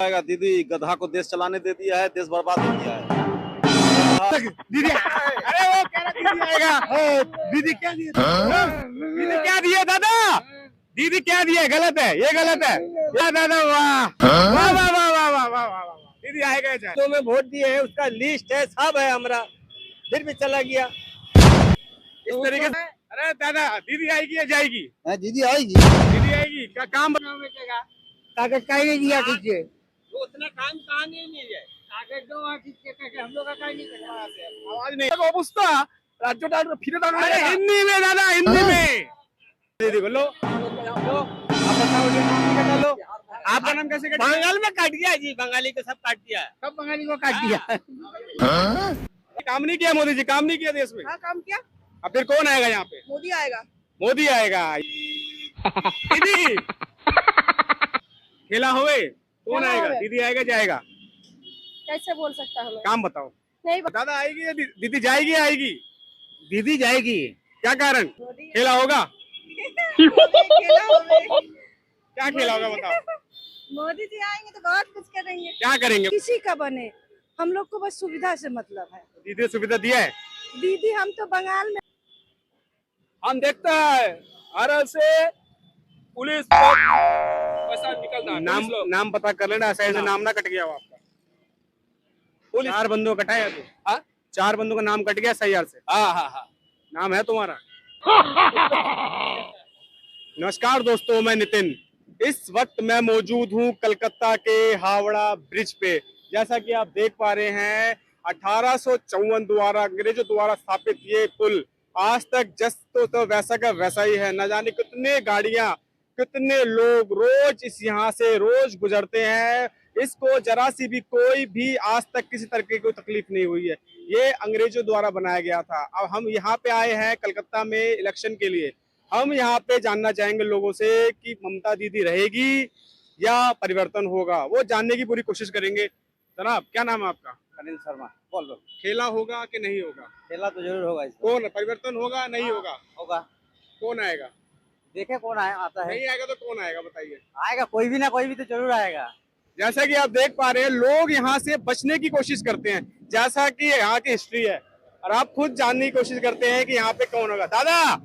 आएगा। दीदी गधा को देश चलाने दे दिया है, देश बर्बाद हो गया है। दीदी अरे वो कह रहा दीदी आएगा। दीदी क्या दिए? दीदी क्या दिए दादा? दीदी क्या दिए? गलत है, ये गलत है। या दादा वाह वाह वाह वाह वाह वाह वाह वाह। दीदी आएगा चाहे तो में वोट दिए है, उसका लिस्ट है, सब है हमारा, फिर भी चला गया इस तरीके से। अरे दादा दीदी आएगी या जाएगी? दीदी आएगी। दीदी आएगी क्या काम बनेगा? कागज का ही दिया कीजिए। तो उतना काम कहाँ नहीं है? कागज दो वहाँ कीजिए, हम लोग का कहीं नहीं करना। आवाज नहीं অবস্থা রাজ্যটা একটু ফিরে দাঁড়ানো। अरे हिंदी में दादा, हिंदी में दीदी बोलो। आप बताओ जो नाम क्या डालो। आपका नाम कैसे कट? बंगाल में काट दिया जी, बंगाली को सब काट दिया। सब बंगाली को काट दिया। काम नहीं किया मोदी जी, काम नहीं किया देश में। हाँ काम किया। अब फिर कौन आएगा यहाँ पे? मोदी आएगा। मोदी आएगा। दीदी खेला होवे कौन खेला आएगा? होवे। दीदी आएगा जाएगा? कैसे बोल सकता है हमें? काम बताओ। नहीं दादा आएगी या दीदी जाएगी या आएगी? दीदी जाएगी। क्या कारण? मोदी खेला होगा? खेला होगा। क्या खेला होगा बताओ। मोदी जी आएंगे तो बहुत कुछ करेंगे। क्या करेंगे? किसी का बने, हम लोग को बस सुविधा से मतलब है। दीदी ने सुविधा दिया है। दीदी हम तो बंगाल में हम देखते हैं हर से पुलिस पैसा निकलता है। नाम पता कर लेना, ऐसे नाम ना कट गया हो आपका। पुलिस 4 बंदों का कटा है तो। हाँ 4 बंदों का नाम कट गया सही से। हाँ हाँ हाँ नाम है तुम्हारा। नमस्कार दोस्तों, मैं नितिन। इस वक्त मैं मौजूद हूँ कलकत्ता के हावड़ा ब्रिज पे। जैसा कि आप देख पा रहे हैं 1854 द्वारा अंग्रेजों द्वारा स्थापित ये पुल आज तक जस्ट तो वैसा का वैसा ही है। न जाने कितने गाड़ियां, कितने लोग रोज इस यहाँ से रोज गुजरते हैं। इसको जरा सी भी कोई भी आज तक किसी तरह की कोई तकलीफ नहीं हुई है। ये अंग्रेजों द्वारा बनाया गया था। अब हम यहाँ पे आए हैं कलकत्ता में इलेक्शन के लिए। हम यहाँ पे जानना चाहेंगे लोगों से कि ममता दीदी रहेगी या परिवर्तन होगा, वो जानने की पूरी कोशिश करेंगे। जनाब क्या नाम है आपका? अनिल शर्मा। बोल बोल। खेला होगा कि नहीं होगा? खेला तो जरूर होगा इसको। कौन परिवर्तन होगा नहीं होगा? होगा। कौन आएगा? देखे कौन आता है। नहीं आएगा तो कौन आएगा बताइए। आएगा कोई भी ना कोई भी तो जरूर आएगा। जैसा कि आप देख पा रहे हैं लोग यहाँ से बचने की कोशिश करते हैं, जैसा कि यहाँ की हिस्ट्री है, और आप खुद जानने की कोशिश करते हैं कि यहाँ पे कौन होगा। दादा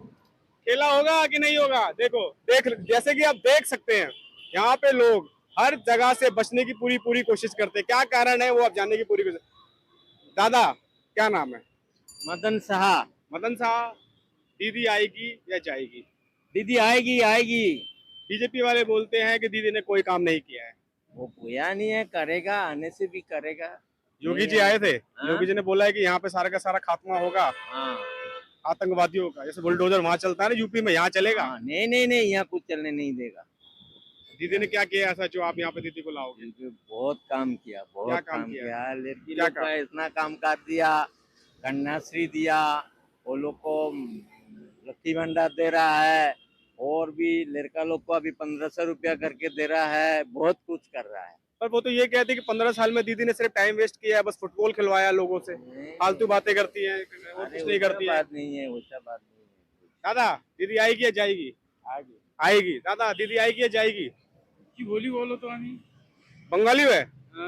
खेला होगा कि नहीं होगा? देखो जैसे कि आप देख सकते हैं यहाँ पे लोग हर जगह से बचने की पूरी कोशिश करते हैं। क्या कारण है वो आप जानने की पूरी कोशिश। दादा क्या नाम है? मदन शाह। मदन शाह। दीदी आएगी या जाएगी? दीदी आएगी आएगी। बीजेपी वाले बोलते हैं कि दीदी ने कोई काम नहीं किया है। वो बुया नहीं है, करेगा, आने से भी करेगा। योगी जी आए थे। हाँ? योगी जी ने बोला है कि यहाँ पे सारा का सारा खात्मा होगा हाँ आतंकवादियों का। जैसे बुलडोजर वहां चलता है ना यूपी में, यहाँ चलेगा। हाँ, नहीं नहीं नहीं, यहाँ कुछ चलने नहीं देगा। दीदी ने क्या किया ऐसा जो आप यहाँ पे दीदी को लाओगे? क्योंकि बहुत काम किया, क्या बहुत काम काम किया? किया। लड़की क्या लोग का इतना काम कर दिया, कन्याश्री दिया, वो लोग को लक्ष्मी भंडार दे रहा है, और भी लड़का लोग को अभी 1500 रुपया करके दे रहा है, बहुत कुछ कर रहा है। पर वो तो ये कहती है कि 15 साल में दीदी ने सिर्फ टाइम वेस्ट किया है, बस फुटबॉल खिलवाया लोगों से, फालतू बातें करती है, वो अरे कुछ नहीं करती है। बात नहीं है, वैसा बात नहीं है। दादा दीदी आएगी या जाएगी? आगे आएगी। दादा दीदी आएगी या जाएगी? बोलो तो आनी। बंगाली है,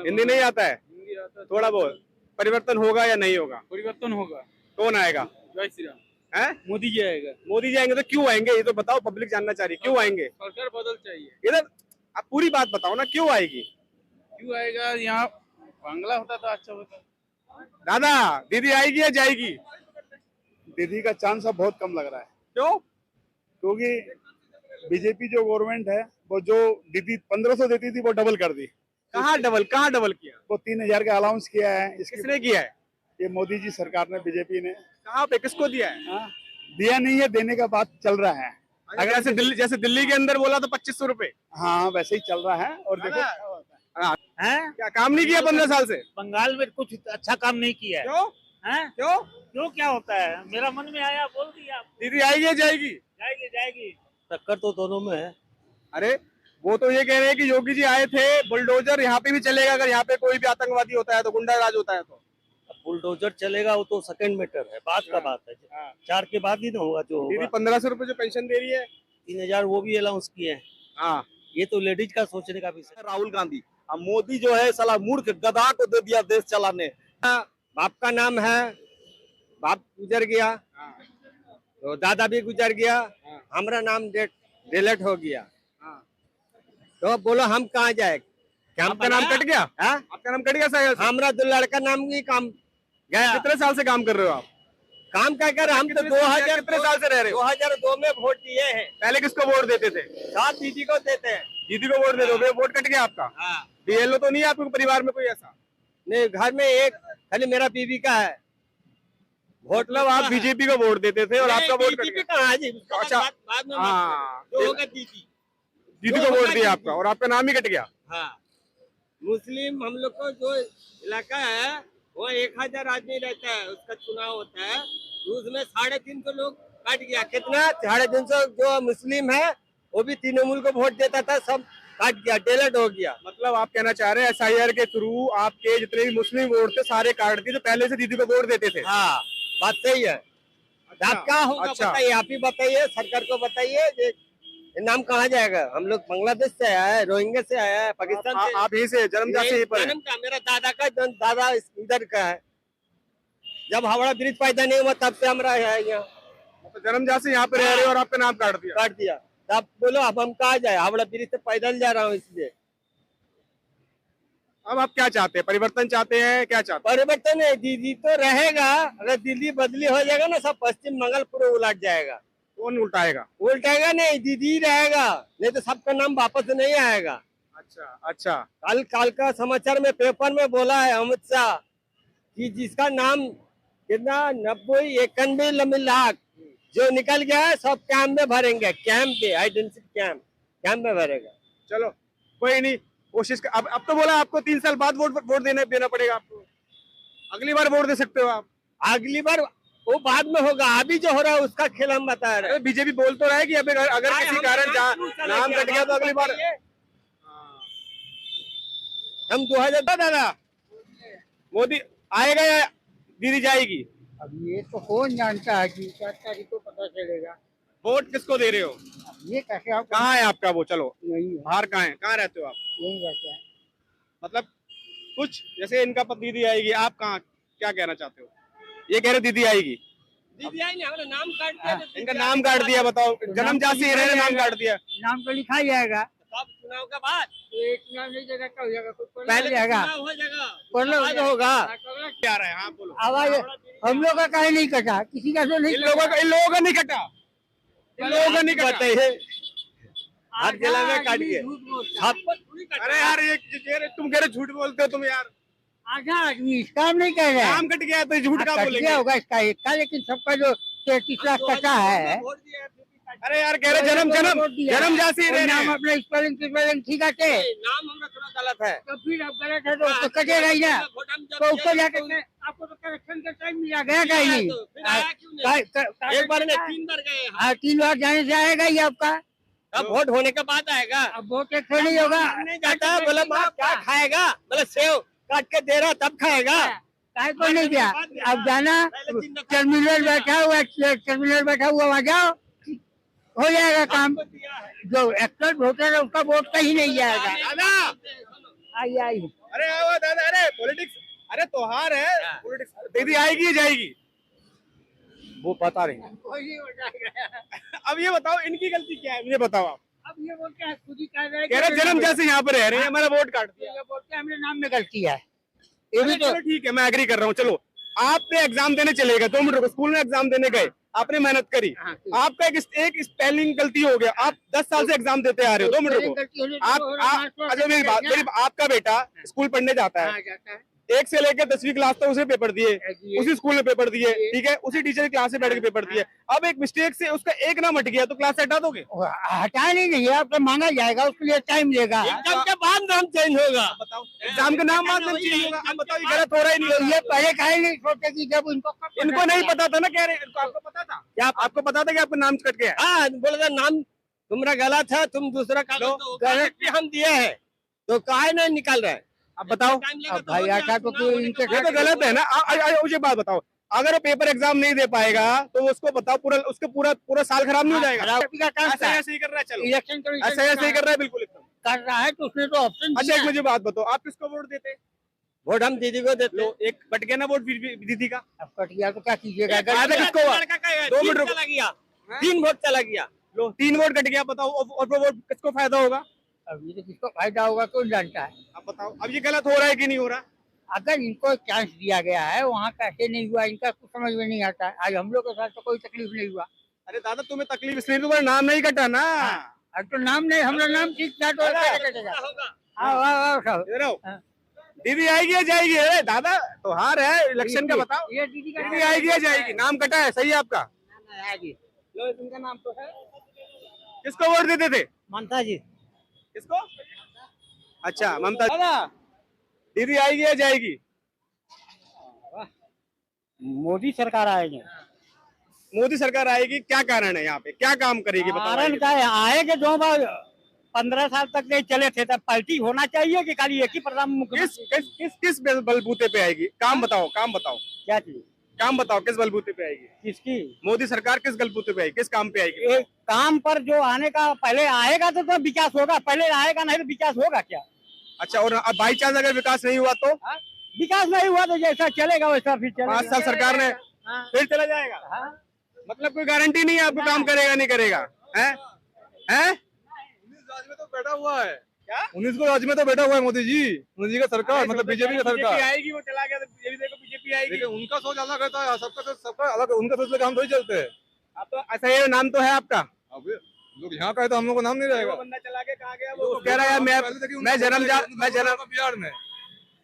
हिंदी नहीं आता है? हिंदी आता है थोड़ा बहुत। परिवर्तन होगा या नहीं होगा? परिवर्तन होगा। कौन आएगा? जय श्री राम। है मोदी जी आएगा। मोदी जी आएंगे तो क्यों आएंगे ये तो बताओ, पब्लिक जानना चाह रही है क्यों आएंगे। सरकार बदल चाहिए। इधर आप पूरी बात बताओ ना, क्यों आएगी? क्यों आएगा? यहाँ बांग्ला होता तो अच्छा होता। दादा दीदी आएगी या जाएगी? दीदी का चांस अब बहुत कम लग रहा है, क्यों? क्योंकि बीजेपी जो गवर्नमेंट है वो जो दीदी 1500 देती थी वो डबल कर दी। कहाँ डबल किया? वो 3000 का अलाउंस किया है। किसने किया है? ये मोदी जी सरकार ने, बीजेपी ने। कहाँ पे किसको दिया है? हाँ, दिया नहीं है, देने का बात चल रहा है। अगर जैसे दिल्ली के अंदर बोला तो 2500 रुपए। हाँ वैसे ही चल रहा है। और देखो क्या होता है। है क्या काम नहीं किया 15 साल से? बंगाल में कुछ अच्छा काम नहीं किया है। क्यों? हैं? क्यों? क्यों क्या होता है? मेरा मन में आया बोल दिया। दीदी आएगी या जाएगी? जाएगी जाएगी। टक्कर तो दोनों में है। अरे वो तो ये कह रहे हैं कि योगी जी आए थे, बुलडोजर यहाँ पे भी चलेगा अगर यहाँ पे कोई भी आतंकवादी होता है तो, गुंडा राज होता है तो। बुलडोजर चलेगा वो तो सेकंड मैटर है, बाद का बात है। हाँ। 4 के बाद ही ना होगा जो दीदी होगा। 1500 रुपए जो पेंशन दे रही है। 3000 वो भी अलाउंस किए हैं। हाँ ये तो लेडीज का सोचने का विषय है। राहुल गांधी अब मोदी जो है साला मूर्ख गधा को दे दिया देश चलाने। बाप का नाम है, बाप गुजर गया तो दादा भी गुजर गया, हमारा नाम डिलीट हो गया, तो बोलो हम कहाँ जाए? क्या आपका नाम कट गया? हाँ? आपका नाम कट गया शायद? हमारा दो लड़का नाम की काम गया। कितने साल से काम कर रहे हो आप? काम क्या कर, हम तो कितने साल से रह रहे हो? 2002 में वोट दिए हैं। पहले किसको वोट देते थे? साथ दीदी को देते हैं। दीदी को वोट दे दो, वोट कट गया आपका? हाँ। बीएलओ तो नहीं है आपके परिवार में कोई ऐसा? नहीं, घर में एक खाली मेरा बीबी का है वोट। मतलब आप बीजेपी को वोट देते थे और आपका वोट कट गया? कहाँ है जी? अच्छा, बाद में हाँ, जो होगा दीदी। दीदी को वोट दिया आपका और आपका नाम ही कट गया। हाँ, मुस्लिम हम लोग को जो इलाका है वो 1000 आदमी रहता है, उसका चुनाव होता है, तो उसमें 350 लोग कट गया। कितना? 350 जो मुस्लिम है वो भी तृणमूल को वोट देता था, सब कट गया, डिलीट हो गया। मतलब आप कहना चाह रहे हैं एसआईआर के थ्रू आपके जितने भी मुस्लिम वोट थे सारे काट दिए, तो पहले से दीदी को वोट देते थे? हाँ, बात सही है। आप क्या होगा बताइए, आप ही बताइए, सरकार को बताइए, ये नाम कहाँ जाएगा? हम लोग बांग्लादेश से आया है, रोहिंग्या से आया है, पाकिस्तान से। आप यहीं से जन्मजात से यहीं पर हैं? जन्म का मेरा दादा इधर का है। जब हावड़ा ब्रिज पैदा नहीं हुआ तब से हमारा है यहाँ। तो जन्मजात से यहाँ पे रह रहे हो और आपका नाम काट दिया? काट दिया। तब बोलो अब हम कहाँ जाए? हावड़ा ब्रिज से पैदल जा रहा हूँ इसलिए। अब आप क्या चाहते हैं? परिवर्तन चाहते हैं? क्या चाहते हैं? परिवर्तन है, दीदी तो रहेगा, अगर दिल्ली बदली हो जाएगा ना सब पश्चिम बंगाल पूरा उलट जाएगा। कौन उल्टाएगा? उल्टाएगा नहीं, दीदी रहेगा, नहीं तो सबका नाम वापस नहीं आएगा। अच्छा अच्छा। कल का समाचार में पेपर में बोला है अमित शाह कि जिसका नाम कितना 91 लाख जो निकल गया है सब कैंप में भरेंगे, कैंप पे, आइडेंटिटी कैंप में भरेगा। चलो कोई नहीं, कोशिश कर। अब तो बोला आपको 3 साल बाद वोट देना पड़ेगा आपको। अगली बार वोट दे सकते हो आप? अगली बार वो बाद में होगा, अभी जो हो रहा है उसका खेल हम बता रहे हैं। बीजेपी बोल तो रहा है कि अगर किसी कारण नाम कट गया तो अगली बार हम 2000 दादा मोदी आएगा या दीदी जाएगी? अब ये तो कौन जानता है कि 4 तारीख को पता चलेगा। वोट किसको दे रहे हो? ये कैसे आप कहाँ है आपका वो? चलो यही है, बाहर कहाँ है? कहाँ रहते हो आप? यही रहते हैं। मतलब कुछ जैसे इनका दीदी आएगी, आप कहाँ क्या कहना चाहते हो? ये कह रहे दीदी आएगी, दीदी आई नहीं, हमारा नाम काट दिया। इनका नाम काट दिया। बताओ, जन्मजात से इन्होंने नाम काट दिया। नाम तो लिखा ही जाएगा, सब चुनाव के बाद तो एक चुनाव नहीं जगह का हो जाएगा, कुछ पहले जाएगा, चुनाव हो जाएगा, पहले बाद होगा। क्या रहा है? हाँ बोलो। आवाज हम लोग का काहे नहीं कटा, किसी का तो नहीं इन लोगों का नहीं कटा, इन लोगों का नहीं कटा। बताइए हर जिला में काट के झूठ बोलता है। सब। अरे यार ये तुम कह रहे झूठ बोलते हो तुम यार। आधा आदमी इस काम नहीं कर रहा है, नाम कट गया तो झूठ का कट बोलेंगे? गया होगा इसका एक का, लेकिन सबका जो 33 लाख कटा है, अरे यार कह रहे जन्मजात से रह नाम रहे अपना स्पेलिंग ठीक आते, नाम हमरा थोड़ा गलत है, तो फिर अब गलत है तो उसको कटेगा ही ना, तो उसको जाकर आपको तो करेक्शन का टाइम मिला गया कहीं नहीं। एक बार नहीं 3 बार गए। हाँ, 3 बार जाने से आएगा ही आपका, अब वोट होने के बाद आएगा। अब वोट एक नहीं होगा, नहीं जाता, बोला माँ क्या खाएगा, बोला सेव काट के दे रहा तब खाएगा। काहे को नहीं गया? अब जाना, टर्मिनल बैठा हुआ वहाँ जाओ, हो जाएगा काम। जो एक्टर वोटर है उसका वोट कहीं नहीं जाएगा। दादा आई अरे आओ दादा, अरे पॉलिटिक्स, अरे त्योहार है पॉलिटिक्स। दीदी आएगी या जाएगी? वो पता नहीं। अब ये बताओ इनकी गलती क्या है, मुझे बताओ आप। अब ये बोलते हैं खुद ही कह रहे हैं कह रहे जन्म जैसे यहाँ पर रह रहे हैं, हमारा वोट काट दिया। ये बोलते हैं हमने नाम में गलती है, ये भी तो चलो ठीक है, मैं एग्री कर रहा हूँ। चलो आपने एग्जाम देने चले गए, 2 मिनट रुको, स्कूल में एग्जाम देने गए, आपने मेहनत करी, आपका एक स्पेलिंग गलती हो गया, आप 10 साल से एग्जाम देते आ रहे हो। 2 मिनट रुको, आप अच्छा मेरी आपका बेटा स्कूल पढ़ने जाता है, जाता है 1 से लेकर 10वीं क्लास तक उसे पेपर दिए, उसी स्कूल में पेपर दिए, ठीक है, उसी टीचर की क्लास में बैठ के पेपर दिए। अब एक मिस्टेक से उसका एक नाम हट गया तो क्लास से हटा दोगे? हटा नहीं है, आपको मांगा जाएगा, उसके लिए टाइम लेगा। एग्जाम के बाद नाम चेंज होगा। बताओ एग्जाम का नाम बाद में चेंज होगा। अब बताओ ये गलत हो रहा ही नहीं तो हो ये पहले काहे नहीं सोचे कि जब इनको नहीं पता था ना, कह रहे इनको, आपको पता था क्या? आपको पता था कि आपका नाम कट गया? हाँ, बोला था नाम तुम्हारा गलत है, तुम दूसरा गलत भी हम दिए हैं, तो काहे नहीं निकल रहे? अब बताओ अब भाई ऐसा तो कोई इनके ये तो गलत है ना। मुझे बात बताओ, अगर वो पेपर एग्जाम नहीं दे पाएगा तो उसको बताओ पूरा साल खराब नहीं हो जाएगा? का काम ऐसे ही कर रहा है, चलो इलेक्शन ऐसे ही कर रहा है, बिल्कुल एकदम कर रहा है तो उसने तो ऑप्शन अच्छा एक मुझे बात बताओ, आप किसको वोट देते? वोट हम दीदी को देते लो एक बट गया ना वोट दीदी का। अब कट गया तो क्या कीजिएगा? फायदा किसको हुआ? 2 मिनट रुको। चला गया, 3 वोट चला गया। लो 3 वोट कट गया, बताओ और वो वोट किसको फायदा होगा? अब ये तो किसको फायदा होगा कौन जानता है। आप बताओ, अब ये गलत हो रहा है कि नहीं हो रहा? अगर इनको चांस दिया गया है, वहाँ कैसे नहीं हुआ इनका कुछ समझ में नहीं आता है। आज हम लोग के साथ तो कोई तकलीफ नहीं हुआ। अरे दादा तुम्हें तकलीफ इसलिए तुम्हारा नाम नहीं कटा ना। अब तो नाम नहीं, हमारा नाम ठीक था तो कैसे कटेगा? आओ आओ आओ साहब। इधर आओ। हाँ। दीदी आएगी या जाएगी? अरे दादा तो हार है इलेक्शन का, बताओ ये दीदी का दीदी आएगी या जाएगी? नाम कटा है, सही है आपका? आएगी। लो इनका नाम तो है। किसको वोट देते थे? ममता जी। किसको? अच्छा ममता। दादा दीदी आएगी या जाएगी? मोदी सरकार आएगी। मोदी सरकार आएगी, क्या कारण है यहाँ पे, क्या काम करेगी बताओ? कारण क्या है? आएगा जो बार 15 साल तक नहीं चले थे तब पार्टी होना चाहिए कि खाली एक ही प्रधानमंत्री? किस बलबूते पे आएगी? काम बताओ, काम बताओ, क्या चीज? काम बताओ, किस बलबूते पे आएगी? किसकी? मोदी सरकार किस बलबूते पे आएगी, किस काम पे आएगी? एक काम पर जो आने का पहले आएगा तो विकास होगा, पहले आएगा नहीं तो विकास होगा क्या? अच्छा और बाई चांस अगर विकास नहीं हुआ तो? विकास नहीं हुआ तो जैसा चलेगा वैसा फिर चलेगा। 5 साल सरकार ने फिर चला जाएगा। मतलब कोई गारंटी नहीं है आपको काम करेगा नहीं करेगा? हैं? हैं? 19 राज्य में तो बैठा हुआ है। क्या? 19 को राज्य में तो बैठा हुआ है मोदी जी का सरकार, मतलब बीजेपी का सरकार। आएगी, वो चला गया तो बीजेपी आएगी। लेकिन उनका सोच अलग रहता है, सबका अलग, उनका सोच लेकर हम थोड़ी चलते हैं। आप तो अच्छा ये नाम तो है आपका? अब लोग यहाँ का है तो हम लोग को नाम नहीं रहेगा। बंदा चला के कहाँ गया? वो कह रहा है मैं जन्म बिहार में,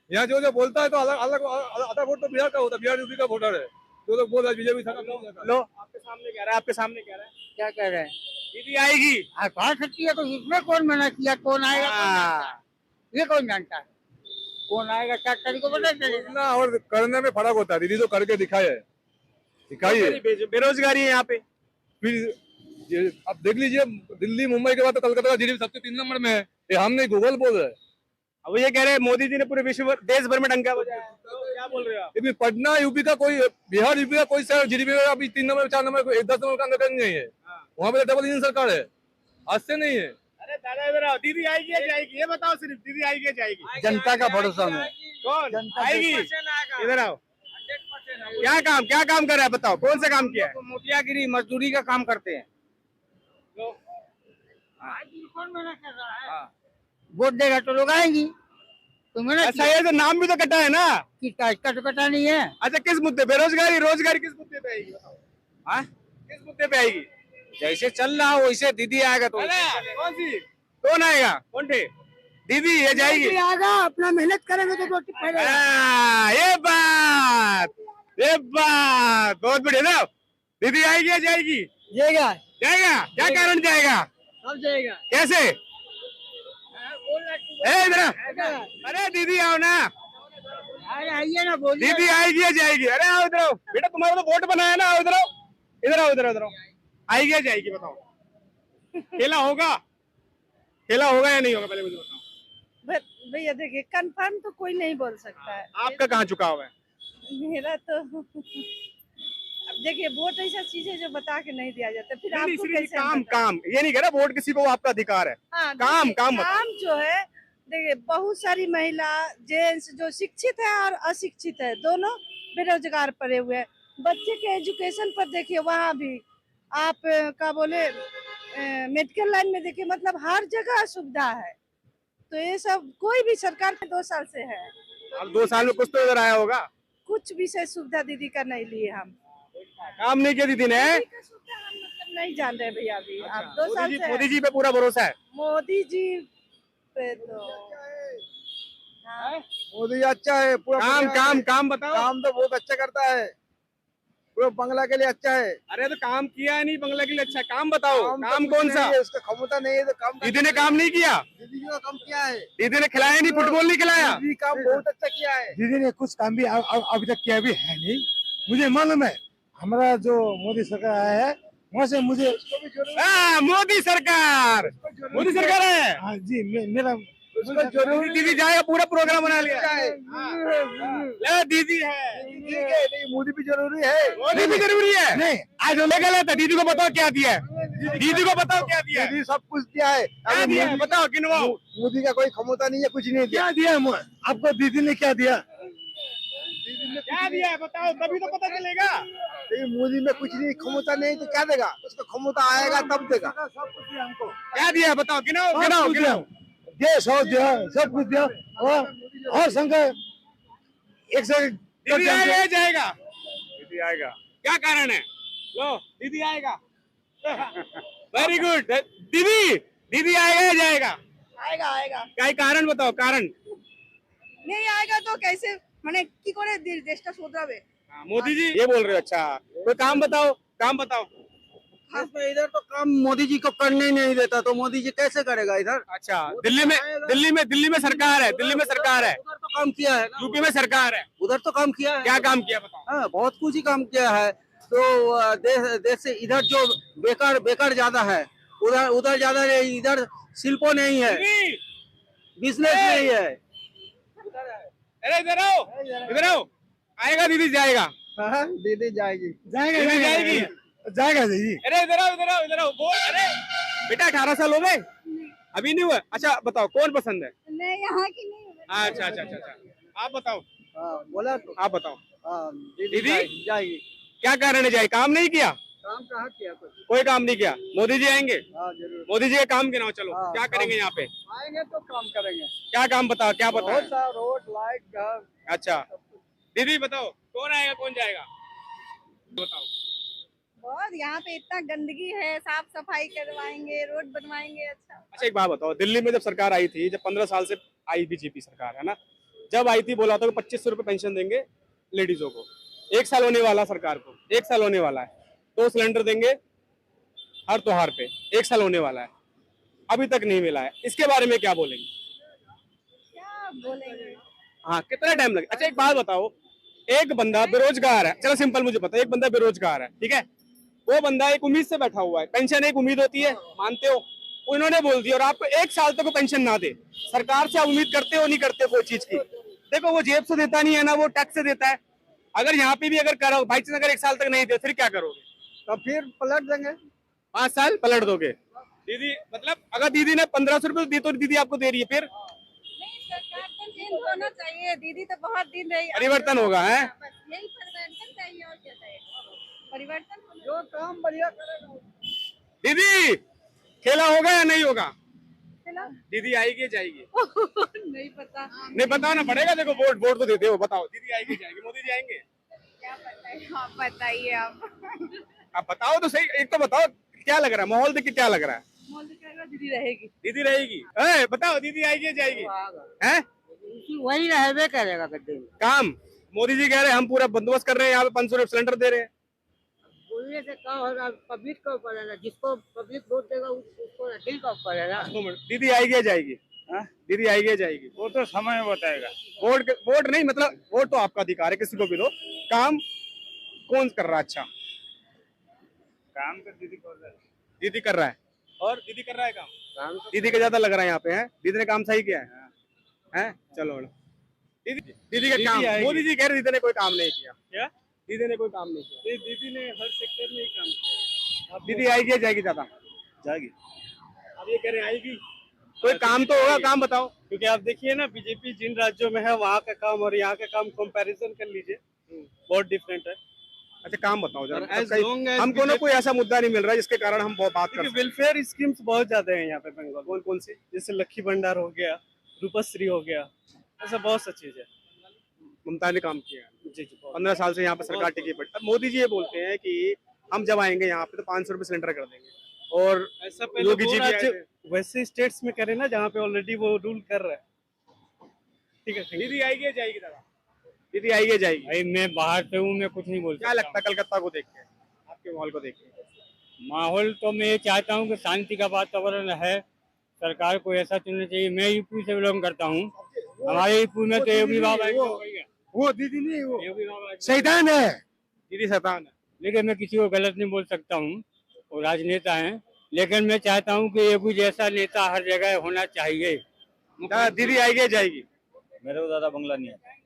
यहाँ जो बोलता है तो अलग आधा वोट तो बिहार का होता है, बिहार यूपी का वोटर है। जो लोग बोल रहे बीजेपी सरकार। लो आपके सामने कह रहा है, आपके सामने कह रहा है क्या कह रहे हैं? दीदी आएगी। आ सकती है तो इसमें कौन मना किया? कौन आएगा? ये कौन जानता है? कौन आएगा क्या तरीको पता चलेगा? ना और करने में फर्क होता है। दीदी तो करके दिखाइए। बेरोजगारी है यहाँ पे। फिर अब देख लीजिए, दिल्ली मुंबई के बाद तो कलकत्ता का जीडीपी सबसे 3 नंबर में है। ये हम नहीं, गूगल बोल रहे हैं। अब ये कह रहे हैं मोदी जी ने पूरे विश्व देश भर में डंका बजाया, तो क्या बोल रहे हो आप? लेकिन पटना यूपी का कोई, बिहार यूपी का कोई शहर जीडीपी में अभी 3 नंबर 4 नंबर 10 नंबर का अंदर नहीं है। वहाँ पे डबल इंजन सरकार है, आज से नहीं है। अरे दादा इधर आओ, दीदी आएगी या जाएगी? ये बताओ सिर्फ, दीदी आएगी या जाएगी? जनता का भरोसा में। कौन आएगी? इधर आओ। क्या काम कर रहा है बताओ, कौन सा काम किया है? मुखियागिरी मजदूरी का काम करते हैं। कौन मना कर रहा है? वोट देगा तो लोग आएंगी। तो मैंने अच्छा ये तो नाम भी तो कटा है ना? किसका? इसका तो कटा नहीं है। अच्छा किस मुद्दे? बेरोजगारी, रोजगारी किस मुद्दे पे आएगी बताओ? हाँ किस मुद्दे पे आएगी? जैसे चल रहा हो वैसे दीदी आएगा तो। कौन सी? कौन आएगा? कौन थे? दीदी ये जाएगी। आएगा, अपना मेहनत करेंगे तो रोटी पड़ेगा। ये बात बहुत बढ़िया ना। दीदी आएगी या जाएगी? जाएगा। जाएगा। क्या कारण जाएगा? कब जाएगा? कैसे? इधर अरे दीदी आओ ना। अरे आइए ना, बोलिए। दीदी आएगी या जाएगी? अरे आओ इधर आओ बेटा, तुम्हारा तो वोट बनाया ना, आओ इधर आओ, इधर आओ, इधर आओ। आएगी या जाएगी बताओ? खेला होगा या नहीं होगा पहले मुझे बताओ। भैया देखिए, कंफर्म तो कोई नहीं बोल सकता है। आपका कहाँ झुकाव है? मेरा तो अब देखिए, वोट ऐसा चीज है जो बता के नहीं दिया जाता, फिर आपको कैसे काम ये नहीं कह रहा वोट किसी को, आपका अधिकार है। हाँ, काम जो है देखिए, बहुत सारी महिला जेंट्स जो शिक्षित है और अशिक्षित है, दोनों बेरोजगार पड़े हुए हैं। बच्चे के एजुकेशन पर देखिए, वहाँ भी आप क्या बोले, मेडिकल लाइन में देखिए, मतलब हर जगह सुविधा है। तो ये सब कोई भी सरकार 2 साल से है, अब 2 साल में कुछ तो इधर आया होगा। कुछ विशेष सुविधा दीदी का नहीं लिए हम। काम नहीं किया दीदी ने। सुविधा हम मतलब नहीं जान रहे भैया अभी। आप 2 साल से मोदी जी पे पूरा भरोसा है। मोदी जी पे तो मोदी अच्छा है, पूरा काम बताओ। काम तो बहुत अच्छा करता है, पूरा बंगला के लिए अच्छा है। अरे तो काम किया है नहीं बंगला के लिए, अच्छा काम बताओ। काम कौन सा? उसका क्षमता नहीं है तो काम। दीदी ने काम नहीं किया? दीदी का काम किया है। दीदी ने खिलाया नहीं, फुटबॉल नहीं खिलाया? दीदी काम बहुत अच्छा किया है। दीदी ने कुछ काम भी अभी तक किया भी है नहीं, मुझे मालूम है। हमारा जो मोदी सरकार आया है वहाँ से मुझे मोदी सरकार है। हाँ जी, मेरा जरूरी दीदी जाएगा, पूरा प्रोग्राम बना लिया है। दीदी है, नहीं, मोदी भी जरूरी है। मोदी भी जरूरी है। नहीं, आज लेकर था दीदी को बताओ क्या दिया है? दीदी को बताओ क्या दिया है? दीदी सब कुछ दिया है। क्या दिया है बताओ, गिनवाओ। मोदी का कोई क्षमता नहीं है, कुछ नहीं दिया। क्या दिया है आपको दीदी ने, क्या दिया? क्या दिया है बताओ, तभी तो पता चलेगा। लेकिन मोदी में कुछ नहीं, क्षमता नहीं तो क्या देगा? उसको क्षमता आएगा तब देगा। सब कुछ दिया हमको, क्या दिया है बताओ, गिनाओ गिनाओ गिनाओ। देश हो दिया, सब कुछ दिया। और संघ एक से दीदी आएगा या जाएगा? दीदी आएगा। क्या कारण है? लो दीदी आएगा। Very good. दीदी दीदी आएगा या जाएगा? आएगा आएगा क्या कारण बताओ, कारण। नहीं आएगा तो कैसे মানে কি করে দেশটা শোধরাবে मोदी जी ये बोल रहे हो? अच्छा कोई काम बताओ, काम बताओ। इधर तो काम मोदी जी को करने ही नहीं देता, तो मोदी जी कैसे करेगा इधर? अच्छा दिल्ली में सरकार है, दिल्ली में सरकार है, उधर तो काम किया है ना, यूपी में सरकार है। उधर तो काम किया है। क्या काम किया बताओ? हाँ, बहुत कुछ ही काम किया है। तो देश से इधर जो बेकार ज्यादा है, उधर ज्यादा है। इधर शिल्पो नहीं है, बिजनेस नहीं है। अरे इधर आओ, इधर आओ। आएगा दीदी जाएगा? दीदी जाएगी, दीदी जाएगी, जाएगा दीदी। अरे इधर आओ, इधर आओ, इधर आओ। अरे बेटा 18 साल हो गए? अभी नहीं हुआ? अच्छा बताओ कौन पसंद है? नहीं यहाँ की नहीं अच्छा अच्छा अच्छा अच्छा, आप बताओ, बोला तो। आप बताओ। दीदी जाएगी। क्या कारण है जाए? काम नहीं किया? काम कहाँ किया कुछ? कोई काम नहीं किया। मोदी जी आएंगे? हाँ जरूर मोदी जी का काम गिनाओ चलो। हाँ, क्या करेंगे यहाँ पे? आएंगे तो काम करेंगे। क्या काम बताओ, क्या बताओ? बहुत सा रोड, लाइट, घर। अच्छा दीदी बताओ कौन आएगा कौन जाएगा बताओ। बहुत यहाँ पे इतना गंदगी है, साफ सफाई करवाएंगे, रोड बनवाएंगे। अच्छा एक बात बताओ, दिल्ली में जब सरकार आई थी, जब 15 साल से आई बीजेपी सरकार है ना, जब आई थी बोला था कि 2500 रुपए पेंशन देंगे लेडीजों को। 1 साल होने वाला सरकार को, 1 साल होने वाला है। 2 सिलेंडर देंगे हर त्योहार पे, 1 साल होने वाला है, अभी तक नहीं मिला है। इसके बारे में क्या बोलेंगे? क्या बोलेंगे? हाँ कितना टाइम लगे? अच्छा एक बात बताओ, एक बंदा बेरोजगार है, चलो सिंपल मुझे पता है, एक बंदा बेरोजगार है, ठीक है, वो बंदा एक उम्मीद से बैठा हुआ है। पेंशन एक उम्मीद होती है, मानते हो? उन्होंने बोल दिया और आपको 1 साल तक वो पेंशन ना दे, सरकार से आप उम्मीद करते हो नहीं करते कोई चीज की? देखो वो जेब से देता नहीं है ना, वो टैक्स से देता है। अगर यहाँ पे भी अगर करो भाई चीज, अगर 1 साल तक नहीं दे फिर क्या करोगे? तो फिर पलट देंगे। 5 साल पलट दोगे? दीदी मतलब अगर दीदी ने 1500 रुपए दी तो दीदी आपको दे रही है, फिर नहीं सरकार तो चेंज होना चाहिए। दीदी तो बहुत दिन रही, परिवर्तन होगा है? बस यही परिवर्तन चाहिए और क्या चाहिए? परिवर्तन होना जो काम बढ़िया करेगा। दीदी खेला होगा या नहीं होगा? चाहिए। दीदी आएगी या जाएगी? नहीं पता, नहीं बताना पड़ेगा। देखो वोट तो देते हो, बताओ दीदी आएगी जाएगी? मोदी जी आएंगे? क्या पता है? आप बताइए। आप बताओ तो सही, एक तो बताओ क्या लग रहा है, माहौल देख के क्या लग रहा है? मोदी कहेगा दीदी रहेगी। दीदी रहेगी? बताओ दीदी आएगी या जाएगी? हैं? वही रहबे करेगा गड्ढे में। काम मोदी जी कह रहे हैं हम पूरा बंदोबस्त कर रहे हैं, यहाँ पे 500 रुपए सिलेंडर दे रहे हैं। बोलने से क्या होगा? पब्लिक के ऊपर है ना, जिसको पब्लिक वोट देगा उसको दिल का ऊपर है ना। दीदी आएगी या जाएगी? दीदी आएगी या जाएगी? वो तो समय बताएगा। वोट नहीं, मतलब वोट तो आपका अधिकार है, किसी को भी दो। काम कौन कर रहा है? अच्छा काम तो दीदी कर रहा है। दीदी कर रहा है, और दीदी कर रहा है काम दीदी का ज्यादा लग रहा है यहाँ पे है। दीदी ने काम सही किया है? चलो दीदी का काम, मोदी जी कह रहे दीदी ने कोई काम नहीं किया। क्या दीदी ने कोई काम नहीं किया? दीदी ने हर सेक्टर में ही काम किया। दीदी आएगी या जाएगी? ज्यादा जाएगी। अब ये कह रहे हैं आएगी, कोई काम तो होगा। काम बताओ। क्योंकि आप देखिए ना, बीजेपी जिन राज्यों में है वहाँ का काम और यहाँ का काम कंपैरिजन कर लीजिए, बहुत डिफरेंट है। अच्छा काम बताओ जरा, as long as हमको ना कोई ऐसा मुद्दा नहीं मिल रहा है जिसके कारण हम बहुत बात कर सकते हैं। वेलफेयर स्कीम्स बहुत ज्यादा है यहाँ पे बंगाल। कौन कौन सी? जैसे लक्की भंडार हो गया, रूपश्री हो गया, ऐसा बहुत सा चीज है। ममता ने काम किया है। जी 15 साल से यहाँ पे सरकार टिकी पड़ी। अब मोदी जी ये बोलते हैं कि हम जब आएंगे यहाँ पे तो 500 रुपए सिलेंडर कर देंगे, और ऐसा पहले योगी जी भी आए थे। वैसे स्टेट्स में करे ना जहाँ पे ऑलरेडी वो रूल कर रहा है। ठीक है, दीदी आएगी या जाएगी? दादा दीदी आएगी या जाएगी? भाई मैं बाहर से हूँ, मैं कुछ नहीं बोल क्या लगता है कलकत्ता को देख के, आपके माहौल को देख के? माहौल तो मैं ये चाहता हूँ कि शांति का वातावरण है, सरकार को ऐसा चुनना चाहिए। मैं यूपी से बिलोंग करता हूँ, हमारे यूपी में तो योगी बाबा वो दीदी नहीं, वो योगी बाबा शैतान है। दीदी शैतान है। लेकिन मैं किसी को गलत नहीं बोल सकता हूँ, वो राजनेता हैं, लेकिन मैं चाहता हूँ कि योगी जैसा नेता हर जगह होना चाहिए। दीदी आएगी या जाएगी? मेरे को ज्यादा बंगला नहीं आता।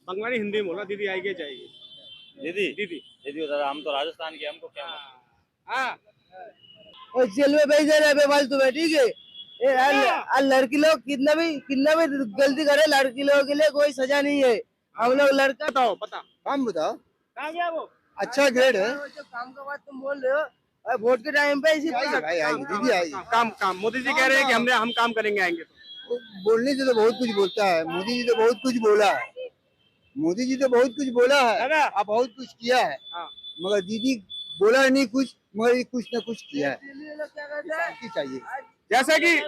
बंगाली हिंदी में बोला। दीदी आएगी या जाएगी? दीदी दीदी दीदी दादा, हम तो राजस्थान के, हमको क्या हाँ और जेल में भेज दे रहे बेफालतू में, ठीक है। लड़की लोग कितना भी गलती करे, लड़की लोगों के लिए कोई सजा नहीं है। हम लोग लड़का बताओ पता काम बताओ, कहाँ गया वो? अच्छा ग्रेड है। जो काम का बात तुम बोल रहे हो, और वोट के टाइम पे इसी आएगी दीदी आएगी। काम मोदी जी कह रहे हैं कि हम काम करेंगे, आएंगे तो। बोलने से तो बहुत कुछ बोलता है मोदी जी, तो बहुत कुछ बोला है मोदी जी, तो बहुत कुछ बोला है दादा। और बहुत कुछ किया है। हाँ। मगर दीदी बोला नहीं कुछ, मगर ये कुछ ना कुछ किया है। शांति चाहिए। जैसा कि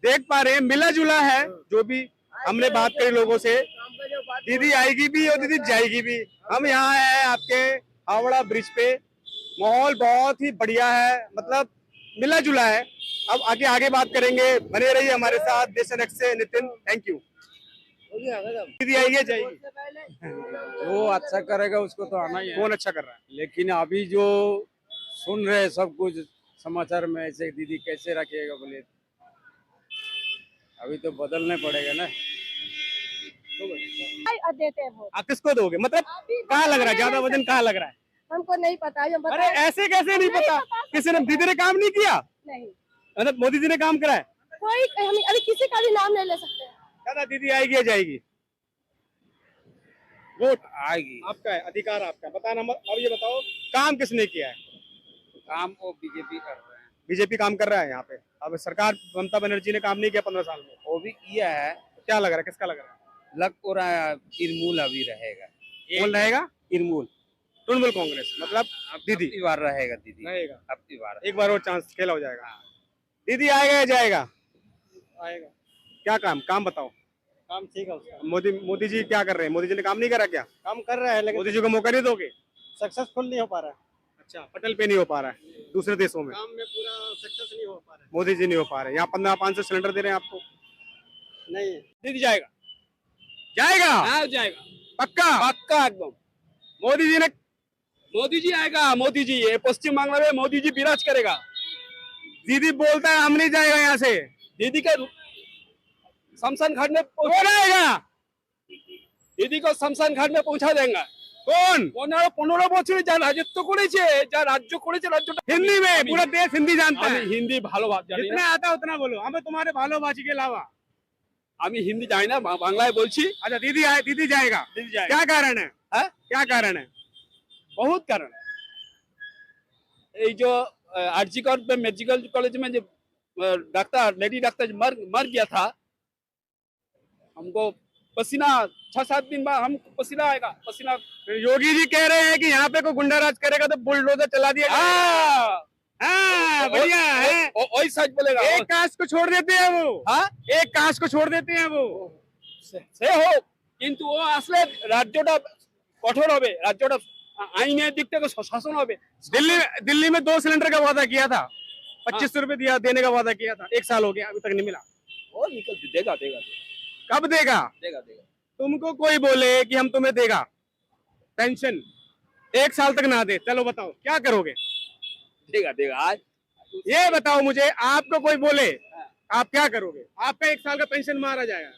देख पा रहे हैं, मिला जुला है। जो भी हमने बात करी लोगों से, दीदी आएगी भी और दीदी जाएगी भी। हम यहाँ हैं आपके हावड़ा ब्रिज पे, माहौल बहुत ही बढ़िया है, मतलब मिला जुला है। अब आगे बात करेंगे, बने रहिए हमारे साथ। नेशन एक्स से नितिन, थैंक यू। दीदी आएगी जाएगी, वो अच्छा करेगा उसको तो आना ही है। कौन अच्छा कर रहा है? लेकिन अभी जो सुन रहे हैं सब कुछ समाचार में, ऐसे दीदी कैसे रखिएगा बोले, अभी तो बदलने पड़ेगा ना। देते हैं वोट। आप किसको दोगे? मतलब कहाँ लग रहा है ज्यादा वजन, कहाँ लग रहा है? हमको नहीं पता, अरे ऐसे कैसे नहीं पता? किसी ने, दीदी ने काम नहीं किया? नहीं, मतलब मोदी जी ने काम करा है? कोई हम अभी किसी का भी नाम नहीं ले सकते। दादा दीदी आएगी या जाएगी? वोट आएगी। आपका है, अधिकार आपका, बताना। अब ये बताओ, काम किसने किया है? काम वो बीजेपी कर रहे हैं। बीजेपी काम कर रहा है यहाँ पे। अब सरकार ममता बनर्जी ने काम नहीं किया 15 साल में। वो भी किया है। क्या लग रहा है, किसका लग रहा है? लग हो रहा है तृणमूल अभी रहेगा। कौन रहेगा? तृणमूल तृणमूल कांग्रेस, मतलब दीदी अब की बार रहेगा। दीदी रहेगा, अब की बार। एक बार और चांस खेला हो जाएगा। दीदी आएगा या जाएगा? आएगा। क्या काम बताओ। काम ठीक है उसका। मोदी जी क्या कर रहे हैं? मोदी जी ने काम नहीं करा क्या? काम कर रहा है लेकिन मोदी जी को मौका नहीं दोगे? सक्सेसफुल नहीं हो पा रहा है। अच्छा, पटल पे नहीं हो पा रहा है, दूसरे देशों में काम में पूरा सक्सेस नहीं हो पा रहा मोदी जी नहीं हो पा रहे। यहाँ 1500-500 सिलेंडर दे रहे हैं आपको। है। नहीं दीदी जाएगा, जाएगा जाएगा पक्का। पक्का एकदम। मोदी जी आएगा, मोदी जी ये पश्चिम बांग्ला में मोदी जी विराज करेगा। दीदी बोलता है हम नहीं जाएगा यहाँ से। दीदी के शमशान घाट में कौन आएगा? दीदी को शमशान घाट में पहुंचा देंगे। कौन? 15 বছরে যা রাজত্ব করেছে, যা রাজ্য করেছে, রাজ্যটা हिंदी में, पूरा देश हिंदी जानता আমি है। হিন্দি ভালো জানি जितना না। आता है उतना बोलो, हमें तुम्हारे भालोबाजी के अलावा। আমি হিন্দি জানি না, বাংলায় বলছি। अच्छा दीदी आए, दीदी जाएगा। दीदी जाएगा। क्या कारण है? हाँ? क्या कारण है? बहुत कारण है। ये जो आरजीकर में मेडिकल कॉलेज में जो डॉक्टर, लेडी डॉक्टर मर गया था, हमको पसीना 6-7 दिन बाद हमको पसीना आएगा। पसीना योगी जी कह रहे हैं कि यहाँ पे कोई गुंडा राज करेगा तो बुलडोजर चला दिया जाएगा। हाँ, बढ़िया है। वही सच बोलेगा। एक कास्ट को छोड़ देते हैं वो। हाँ? एक कास्ट को छोड़ देते हैं वो। সে হোক, কিন্তু ও আসলে রাজ্যটা কঠোর হবে, রাজ্যটা আইনের দিক থেকে শাসন হবে। दिल्ली में 2 सिलेंडर का वादा किया था, 2500 रुपए दिया देने का वादा किया था। 1 साल हो गया, अभी तक नहीं मिला। और निकल देगा देगा कब देगा? देगा देगा। तुमको कोई बोले कि हम तुम्हें देगा पेंशन, 1 साल तक ना दे, चलो बताओ क्या करोगे? देगा देगा। आज ये बताओ मुझे, आपको कोई बोले आप क्या करोगे? आपका 1 साल का पेंशन मारा जाएगा।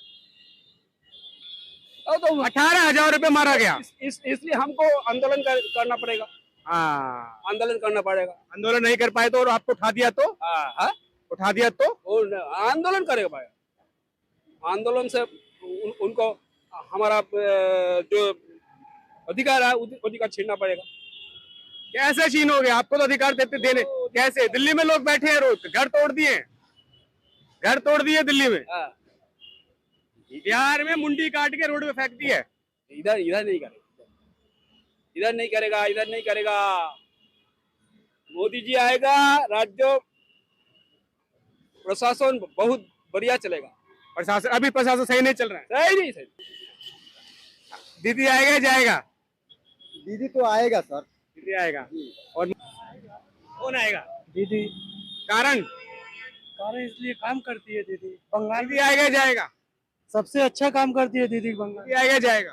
तो 18,000 रुपए मारा गया। इसलिए हमको आंदोलन करना पड़ेगा। हाँ, आंदोलन करना पड़ेगा। आंदोलन नहीं कर पाए तो, और आपको उठा दिया तो? हाँ, उठा दिया तो आंदोलन करेगा भाई। आंदोलन से उनको हमारा जो अधिकार है, अधिकार छीनना पड़ेगा। कैसे छीनोगे? आपको तो अधिकार देने कैसे? दिल्ली में लोग बैठे हैं, रोज घर तोड़ दिए दिल्ली में। बिहार में मुंडी काट के रोड पे फेंक दी है। इधर नहीं करेगा, इधर नहीं करेगा। मोदी जी आएगा, राज्य प्रशासन बहुत बढ़िया चलेगा। प्रशासन, अभी प्रशासन सही नहीं चल रहा है। सही नहीं, सही। दीदी आएगा जाएगा? दीदी तो आएगा सर। दीदी आएगा। और कौन आएगा? दीदी। कारण इसलिए काम करती है दीदी। बंगाल दीदी आएगा जाएगा? सबसे अच्छा काम करती है दीदी बंगाल। दीदी आएगा जाएगा?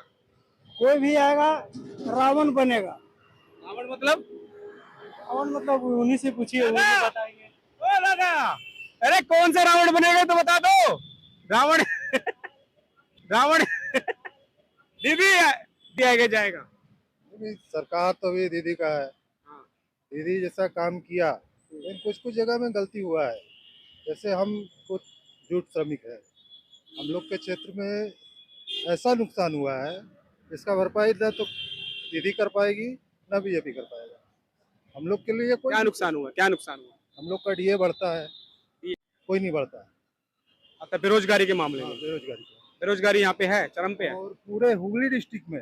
कोई भी आएगा रावण बनेगा। रावण मतलब? रावण मतलब उन्हीं से पूछिए, वो बताएंगे। ओ दादा, अरे कौन सा रावण बनेगा तो बता दो। रावण दीदी आएगा जाएगा? सरकार तो भी दीदी का है। दीदी जैसा काम किया लेकिन कुछ कुछ जगह में गलती हुआ है। जैसे हम कुछ जूट श्रमिक है, हम लोग के क्षेत्र में ऐसा नुकसान हुआ है, इसका भरपाई न तो दीदी कर पाएगी न बीजेपी कर पाएगा। हम लोग के लिए कोई क्या नुकसान हुआ, क्या नुकसान हुआ? हम लोग का डीए बढ़ता है, कोई नहीं बढ़ता है। अच्छा, बेरोजगारी के मामले में बेरोजगारी बेरोजगारी यहाँ पे है, चरम पे है। और पूरे हुगली डिस्ट्रिक्ट में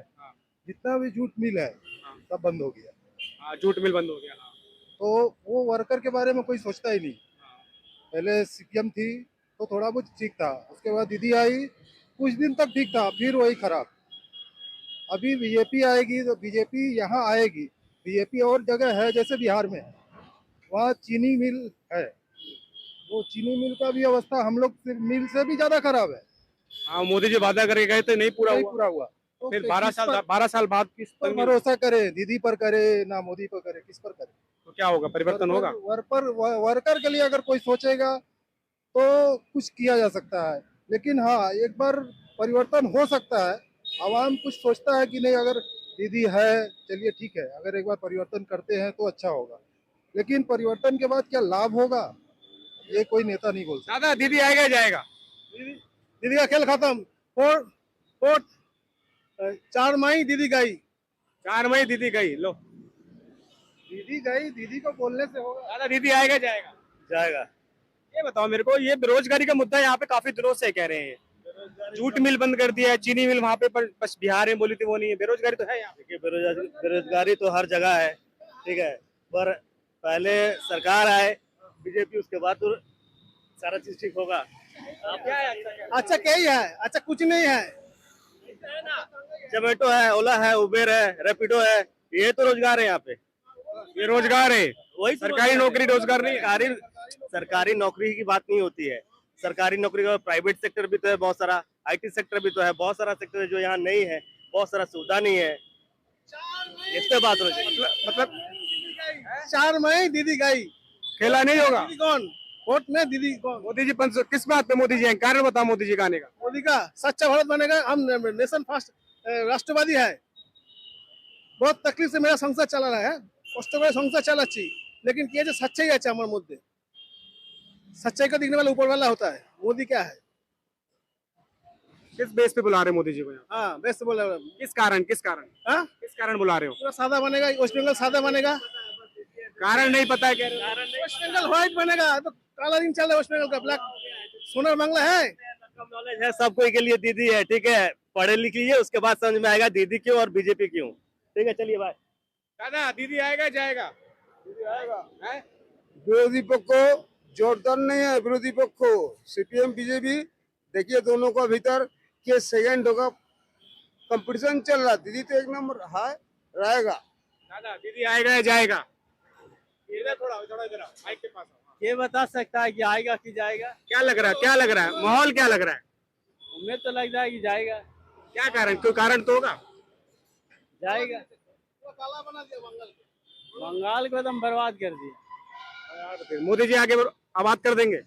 जितना भी जूट मिल है सब बंद हो गया। हाँ, जूट मिल बंद हो गया। तो वो वर्कर के बारे में कोई सोचता ही नहीं। पहले सीपीएम थी तो थोड़ा बहुत ठीक था, उसके बाद दीदी आई, कुछ दिन तक ठीक था, फिर वही खराब। अभी बीजेपी आएगी तो बीजेपी यहाँ आएगी, बीजेपी और जगह है जैसे बिहार में वहाँ चीनी मिल है, वो चीनी मिल का भी अवस्था हम लोग मिल से भी ज्यादा खराब है। हाँ, मोदी जी वादा करके गए थे, नहीं पूरा हुआ। तो फिर 12 साल बाद किस पर भरोसा करे, दीदी पर करे ना मोदी पर करे, किस पर करे? तो क्या होगा, परिवर्तन होगा? वर्कर के लिए अगर कोई सोचेगा तो कुछ किया जा सकता है, लेकिन हाँ एक बार परिवर्तन हो सकता है। आवाम कुछ सोचता है कि नहीं, अगर दीदी है चलिए ठीक है, अगर एक बार परिवर्तन करते हैं तो अच्छा होगा, लेकिन परिवर्तन के बाद क्या लाभ होगा ये कोई नेता नहीं बोल सकता। दादा, दीदी आएगा जाएगा? दीदी का खेल खत्म। वोट 4 मई दीदी गई, 4 मई दीदी गई। लो, दीदी गई, दीदी को बोलने से होगा। दादा, दीदी आएगा जाएगा? जाएगा। ये बताओ मेरे को, ये बेरोजगारी का मुद्दा यहाँ पे काफी दिनों से कह रहे हैं, जूट मिल बंद कर दिया है, चीनी मिल वहाँ पे पर बस बिहार में बोली थी वो नहीं है, बेरोजगारी तो है यहाँ पे। बेरोजगारी तो हर जगह है, ठीक है, पर पहले सरकार आए बीजेपी, उसके बाद तो सारा चीज ठीक होगा। अच्छा क्या ही है, अच्छा कुछ नहीं है। जोमेटो है, ओला है, उबेर है, रैपिडो है, ये तो रोजगार है यहाँ पे। ये रोजगार है, वही सरकारी नौकरी रोजगार नहीं। सरकारी नौकरी की बात नहीं होती है, सरकारी नौकरी का प्राइवेट सेक्टर भी तो है बहुत सारा, आईटी सेक्टर भी तो है, बहुत सारा सेक्टर है जो यहाँ नहीं है, बहुत सारा सुविधा नहीं है, इस पे बात हो। मतलब 4 मई दीदी गई, खेला नहीं होगा। कौन वोट में दीदी कौन? मोदी जी किस बात पे मोदी जी हैं? कारण बताओ मोदी जी का आने का। मोदी का सच्चा भारत बनेगा, हम नेशन फर्स्ट राष्ट्रवादी है। बहुत तकलीफ से मेरा संसद चला रहा है, कष्ट করে संसद চালাচ্ছি, लेकिन किए जो सच्चाई আছে আমার মধ্যে, सच्चाई को दिखने वाला ऊपर वाला होता है। मोदी क्या है? किस बेस पे बुला रहे मोदी जी को यहाँ? हाँ बेस बोला। किस कारण किस कारण बुला रहे हो? पूरा सादा बनेगा, वेस्ट बंगाल सादा बनेगा। कारण नहीं पता है, कह रहे हो। वेस्ट बंगाल व्हाइट बनेगा, तो काला दिन चल रहा है वेस्ट बंगाल का, ब्लैक सोनर बांग्ला है। कम नॉलेज है सब कोई के लिए दीदी है, ठीक है, पढ़े लिख लीजिए, उसके बाद समझ में आएगा दीदी क्यों और बीजेपी क्यों। ठीक है, चलिए बाय। दादा, दीदी आएगा जाएगा? दीदी आएगा। विरोधी पक्ष जोरदार नहीं है, विरोधी पक्ष सीपीएम बीजेपी, देखिए दोनों का भीतर के सेकंड होगा, कंपटीशन चल रहा। दीदी तो एक नंबर है, रहेगा। दादा, दीदी आएगा या जाएगा? इधर थोड़ा इधर माइक के पास आओ। ये बता सकता है कि आएगा कि जाएगा? क्या लग रहा है, क्या लग रहा है, माहौल क्या लग रहा है? हमें तो लग रहा है कि जाएगा। क्या कारण, कोई कारण तो होगा? जाएगा। काला बना दिया बंगाल को, बंगाल को एकदम बर्बाद कर दिया। मोदी जी आगे आबाद कर देंगे?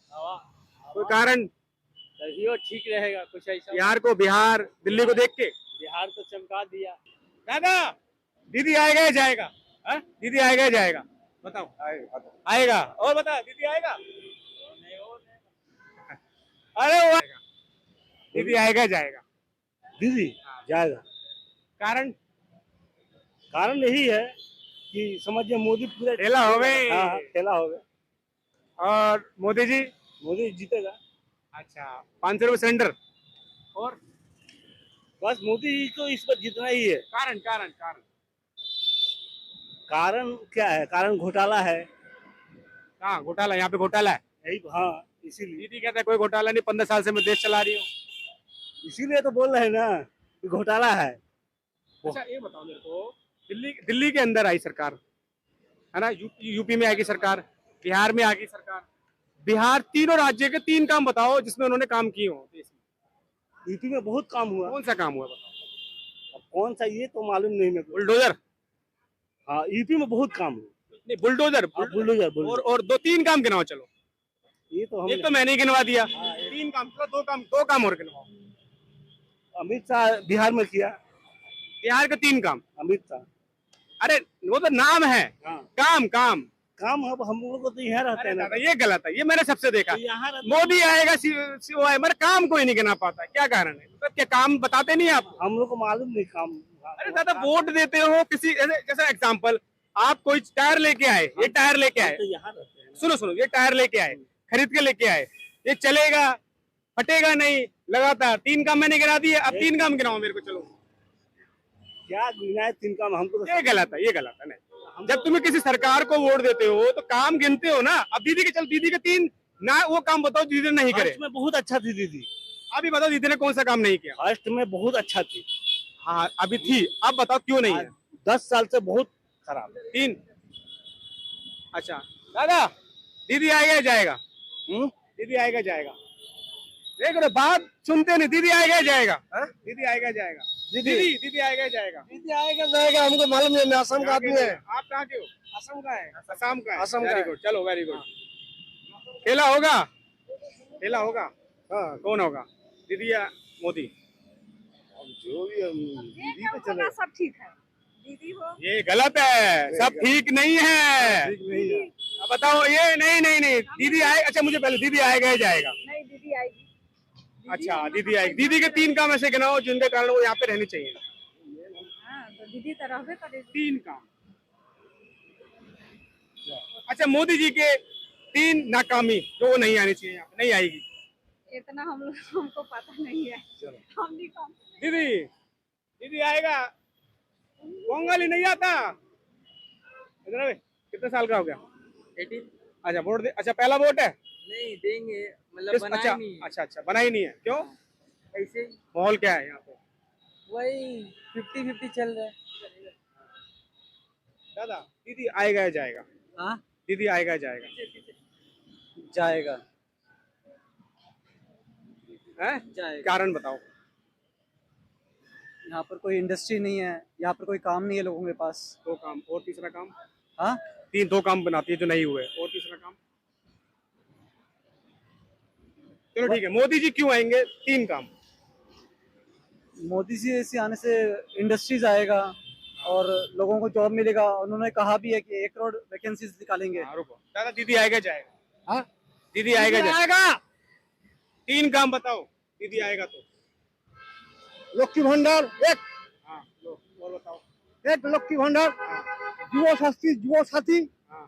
कोई कारण? तभी ठीक रहेगा, कुछ ऐसा। बिहार को, बिहार दिल्ली को देख के बिहार तो चमका दिया। दादा, दीदी आएगा या जाएगा? दीदी आएगा या जाएगा? बताओ। आएगा। और बता, दीदी आएगा? अरे वो दीदी आएगा जाएगा? दीदी जाएगा। कारण यही है कि समझिए मोदी पूरा ठेला हो गए। हाँ, ठेला हो गया। और मोदी जी? मोदी जीतेगा। अच्छा, 500 रुपये सिलेंडर। और बस मोदी जी तो इस पर जीतना ही है। कारण क्या है? कारण घोटाला है। हाँ, घोटाला, यहाँ पे घोटाला है। यही, हाँ, इसीलिए दीदी कहता है कोई घोटाला नहीं, 15 साल से मैं देश चला रही हूँ। इसीलिए तो बोल रहे हैं ना कि घोटाला है। अच्छा, ये बताओ मेरे को, दिल्ली के अंदर आई सरकार है ना, यूपी में आएगी सरकार, बिहार में आएगी सरकार, बिहार, तीनों राज्य के 3 काम बताओ जिसमें उन्होंने काम किए हो देश में। यूपी में बहुत काम हुआ। कौन सा काम हुआ बताओ? अब कौन सा ये तो मालूम नहीं मेरे को। बुलडोजर? हाँ, यूपी में बहुत काम हुआ। नहीं, बुलडोजर। और 2-3 काम गिनाओ। चलो, ये तो एक तो मैंने गिनवा दिया। 3 काम, चलो 2 काम और गिनवाओ। अमित शाह बिहार में किया। बिहार के 3 काम? अमित शाह। अरे वो तो नाम है। हाँ। काम काम अब हम लोग को तो यहाँ रहते हैं ना। दादा ये गलत है, ये मैंने सबसे देखा। यहाँ मोदी आएगा सिवाय मगर काम कोई नहीं गिना पाता, क्या कारण है? मतलब क्या काम बताते नहीं आप? हम लोग को मालूम नहीं काम। अरे दादा वोट देते हो किसी जैसा एग्जाम्पल, आप कोई टायर लेके आए, ये टायर लेके आए, तो यहाँ रहते हैं। सुनो सुनो, ये टायर लेके आए, खरीद के लेके आए, ये चलेगा फटेगा नहीं, लगातार 3 काम मैंने गिरा दिए, अब 3 काम गिनाओ मेरे को, चलो। क्या गिना है 3 काम? हमको ये गलत है, ये गलत है। नहीं, जब तुम्हें किसी सरकार को वोट देते हो तो काम गिनते हो ना। अब दीदी के चल, दीदी के 3 ना वो काम बताओ दीदी ने नहीं करे। फर्स्ट में बहुत अच्छा थी दीदी। अभी बताओ दीदी ने कौन सा काम नहीं किया? फर्स्ट में बहुत अच्छा थी। हाँ अभी थी, अब बताओ क्यों नहीं है? 10 साल से बहुत खराब। 3। अच्छा दादा, दीदी आएगा जाएगा? दीदी आएगा जाएगा? देख रहे बात सुनते नहीं, दीदी आएगा जाएगा? दीदी आएगा जाएगा? दीदी आएगा जाएगा? दीदी आएगा जाएगा हमको मालूम नहीं, मैं असम का आदमी है। आप कहाँ के हो? असम का है। असम का है? असम का वेरी गुड, चलो वेरी गुड। खेला होगा, खेला होगा। हाँ कौन होगा, दीदी या मोदी? जो भी दीदी पे चले। सब ठीक है, दीदी हो। ये गलत है, सब ठीक नहीं है। ठीक नहीं है। अब बताओ, ये नहीं दीदी आए। अच्छा मुझे पहले दीदी आएगा या जाएगा? नहीं, दीदी आएगी। अच्छा दीदी आएगी। दीदी के 3 काम ऐसे गिनाओ जिनके कारण वो यहाँ पे रहनी चाहिए। हाँ, तो दीदी तो रहबे करेगी। 3 काम। अच्छा मोदी जी के 3 नाकामी जो वो नहीं आनी चाहिए, यहाँ पे नहीं आएगी। इतना हमको पता नहीं है। हम नहीं काम। दीदी आएगा? पोंगल ही नहीं आता इधर। अबे कितने साल का हो गया? 18। अच्छा वोट दे। अच्छा पहला वोट है? नहीं देंगे, मतलब अच्छा अच्छा बना ही नहीं है, क्यों? ऐसे माहौल क्या है यहाँ पे? वही 50-50 चल रहा है। दादा दीदी आएगा या जाएगा? हाँ दीदी आएगा या जाएगा? जाएगा। हैं? जाएगा। कारण बताओ। यहाँ पर कोई इंडस्ट्री नहीं है, यहाँ पर कोई काम नहीं है लोगों के पास। 2 काम और तीसरा काम? हाँ 2 काम बनाती है जो नहीं हुए, और तीसरा काम? चलो ठीक है, मोदी जी क्यों आएंगे? 3 काम। मोदी जी से आने से इंडस्ट्रीज आएगा और लोगों को जॉब मिलेगा। उन्होंने कहा भी है कि 1 करोड़ वैकेंसीज निकालेंगे। रुको दादा, दीदी आएगा जाएगा? हाँ दीदी आएगा जाएगा? 3 काम बताओ, दीदी आएगा तो। लक्ष्मी भंडार एक, हाँ लो और बताओ। एक लक्ष्मी भंडार, युवा साथी हाँ।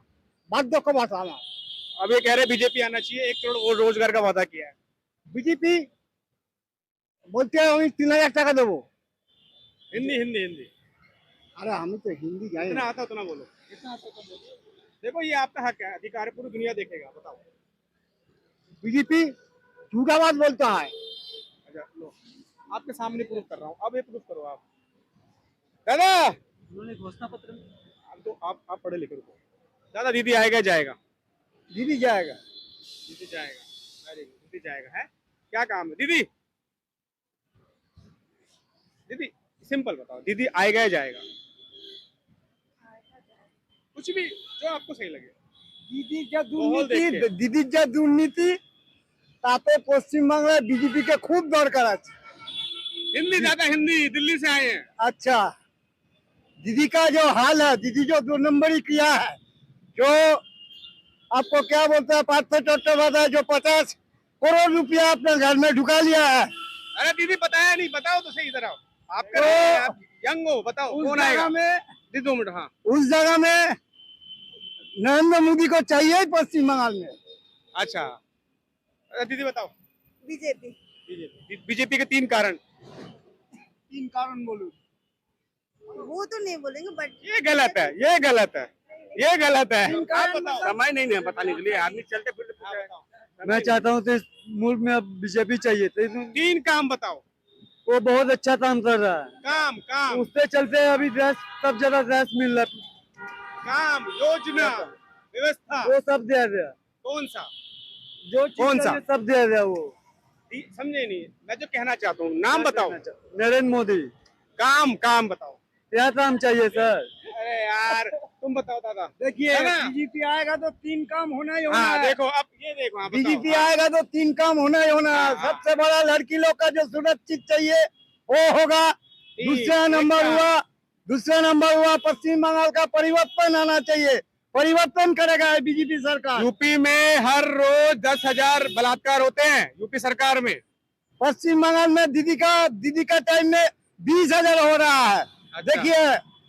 बाध्य को बात आना। अब ये कह रहे बीजेपी आना चाहिए, 1 करोड़ और रोजगार का वादा किया है। बीजेपी बोलते हैं हम 3000 টাকা देवो। हिंदी हिंदी हिंदी। अरे हम तो हिंदी जाए। जितना आता उतना बोलो, जितना आता उतना बोलो। देखो ये आपका हक है, अधिकार है, पूरी दुनिया देखेगा। बताओ। बीजेपी झूठा बात बोलता है। अच्छा लो, आपके सामने प्रूफ कर रहा हूँ, अब ये प्रूफ करो आप। दादा उन्होंने घोषणा पत्र में अब तो आप पढ़े लिखे रुको। दादा दीदी आएगा जाएगा? दीदी जाएगा। दीदी जाएगा, वेरी गुड, दीदी जाएगा। है क्या काम है दीदी? दीदी सिंपल बताओ, दीदी आएगा या जाएगा? कुछ भी जो आपको सही लगे। দিদির যা দুর্নীতি তাতে পশ্চিমবাংলায় बीजेपी के खूब दरकार আছে। हिंदी दादा, हिंदी, दिल्ली से आए हैं। अच्छा, दीदी का जो हाल है, दीदी जो 2 नंबरी किया है, जो आपको क्या बोलते हैं, पार्थ चट्टोपाध्याय जो 50 करोड़ रुपया अपने घर में ढुका लिया है। अरे दीदी बताया नहीं, बताओ तो सही इधर आओ। आप यंग हो, बताओ कौन आएगा? दीदी 2 मिनट। हाँ उस जगह में नरेंद्र मोदी को चाहिए ही पश्चिम बंगाल में। अच्छा दीदी बताओ। बीजेपी। बीजेपी के 3 कारण। 3 कारण बोलूं? वो तो नहीं बोलेंगे, बट ये गलत है, ये गलत है, ये गलत है। आप बताओ। समय नहीं है बताने के लिए, आदमी चलते फिरते। मैं चाहता हूँ तो इस मुल्क में अब बीजेपी चाहिए। 3 काम बताओ। वो बहुत अच्छा काम कर रहा है। काम काम उसके चलते अभी गैस सब जगह गैस मिल रहा है। काम, योजना, व्यवस्था, वो सब दे दिया। कौन सा? जो कौन सा? सब दे दिया वो। समझे नहीं, मैं जो कहना चाहता हूँ, नाम बताओ। नरेंद्र मोदी। काम काम बताओ। क्या काम चाहिए सर? अरे यार तुम बताओ दादा। देखिए बीजेपी आएगा तो 3 काम होना ही होना हाँ, है। देखो अब ये देखो। हाँ, बीजेपी आएगा तो 3 काम होना ही होना है। सबसे बड़ा लड़की लोग का जो सुरक्षित चाहिए वो होगा। दूसरा नंबर हुआ पश्चिम बंगाल का परिवर्तन आना चाहिए। परिवर्तन करेगा बीजेपी सरकार। यूपी में हर रोज 10,000 बलात्कार होते हैं यूपी सरकार में। पश्चिम बंगाल में दीदी का टाइम में 20,000 हो रहा है। अच्छा। देखिए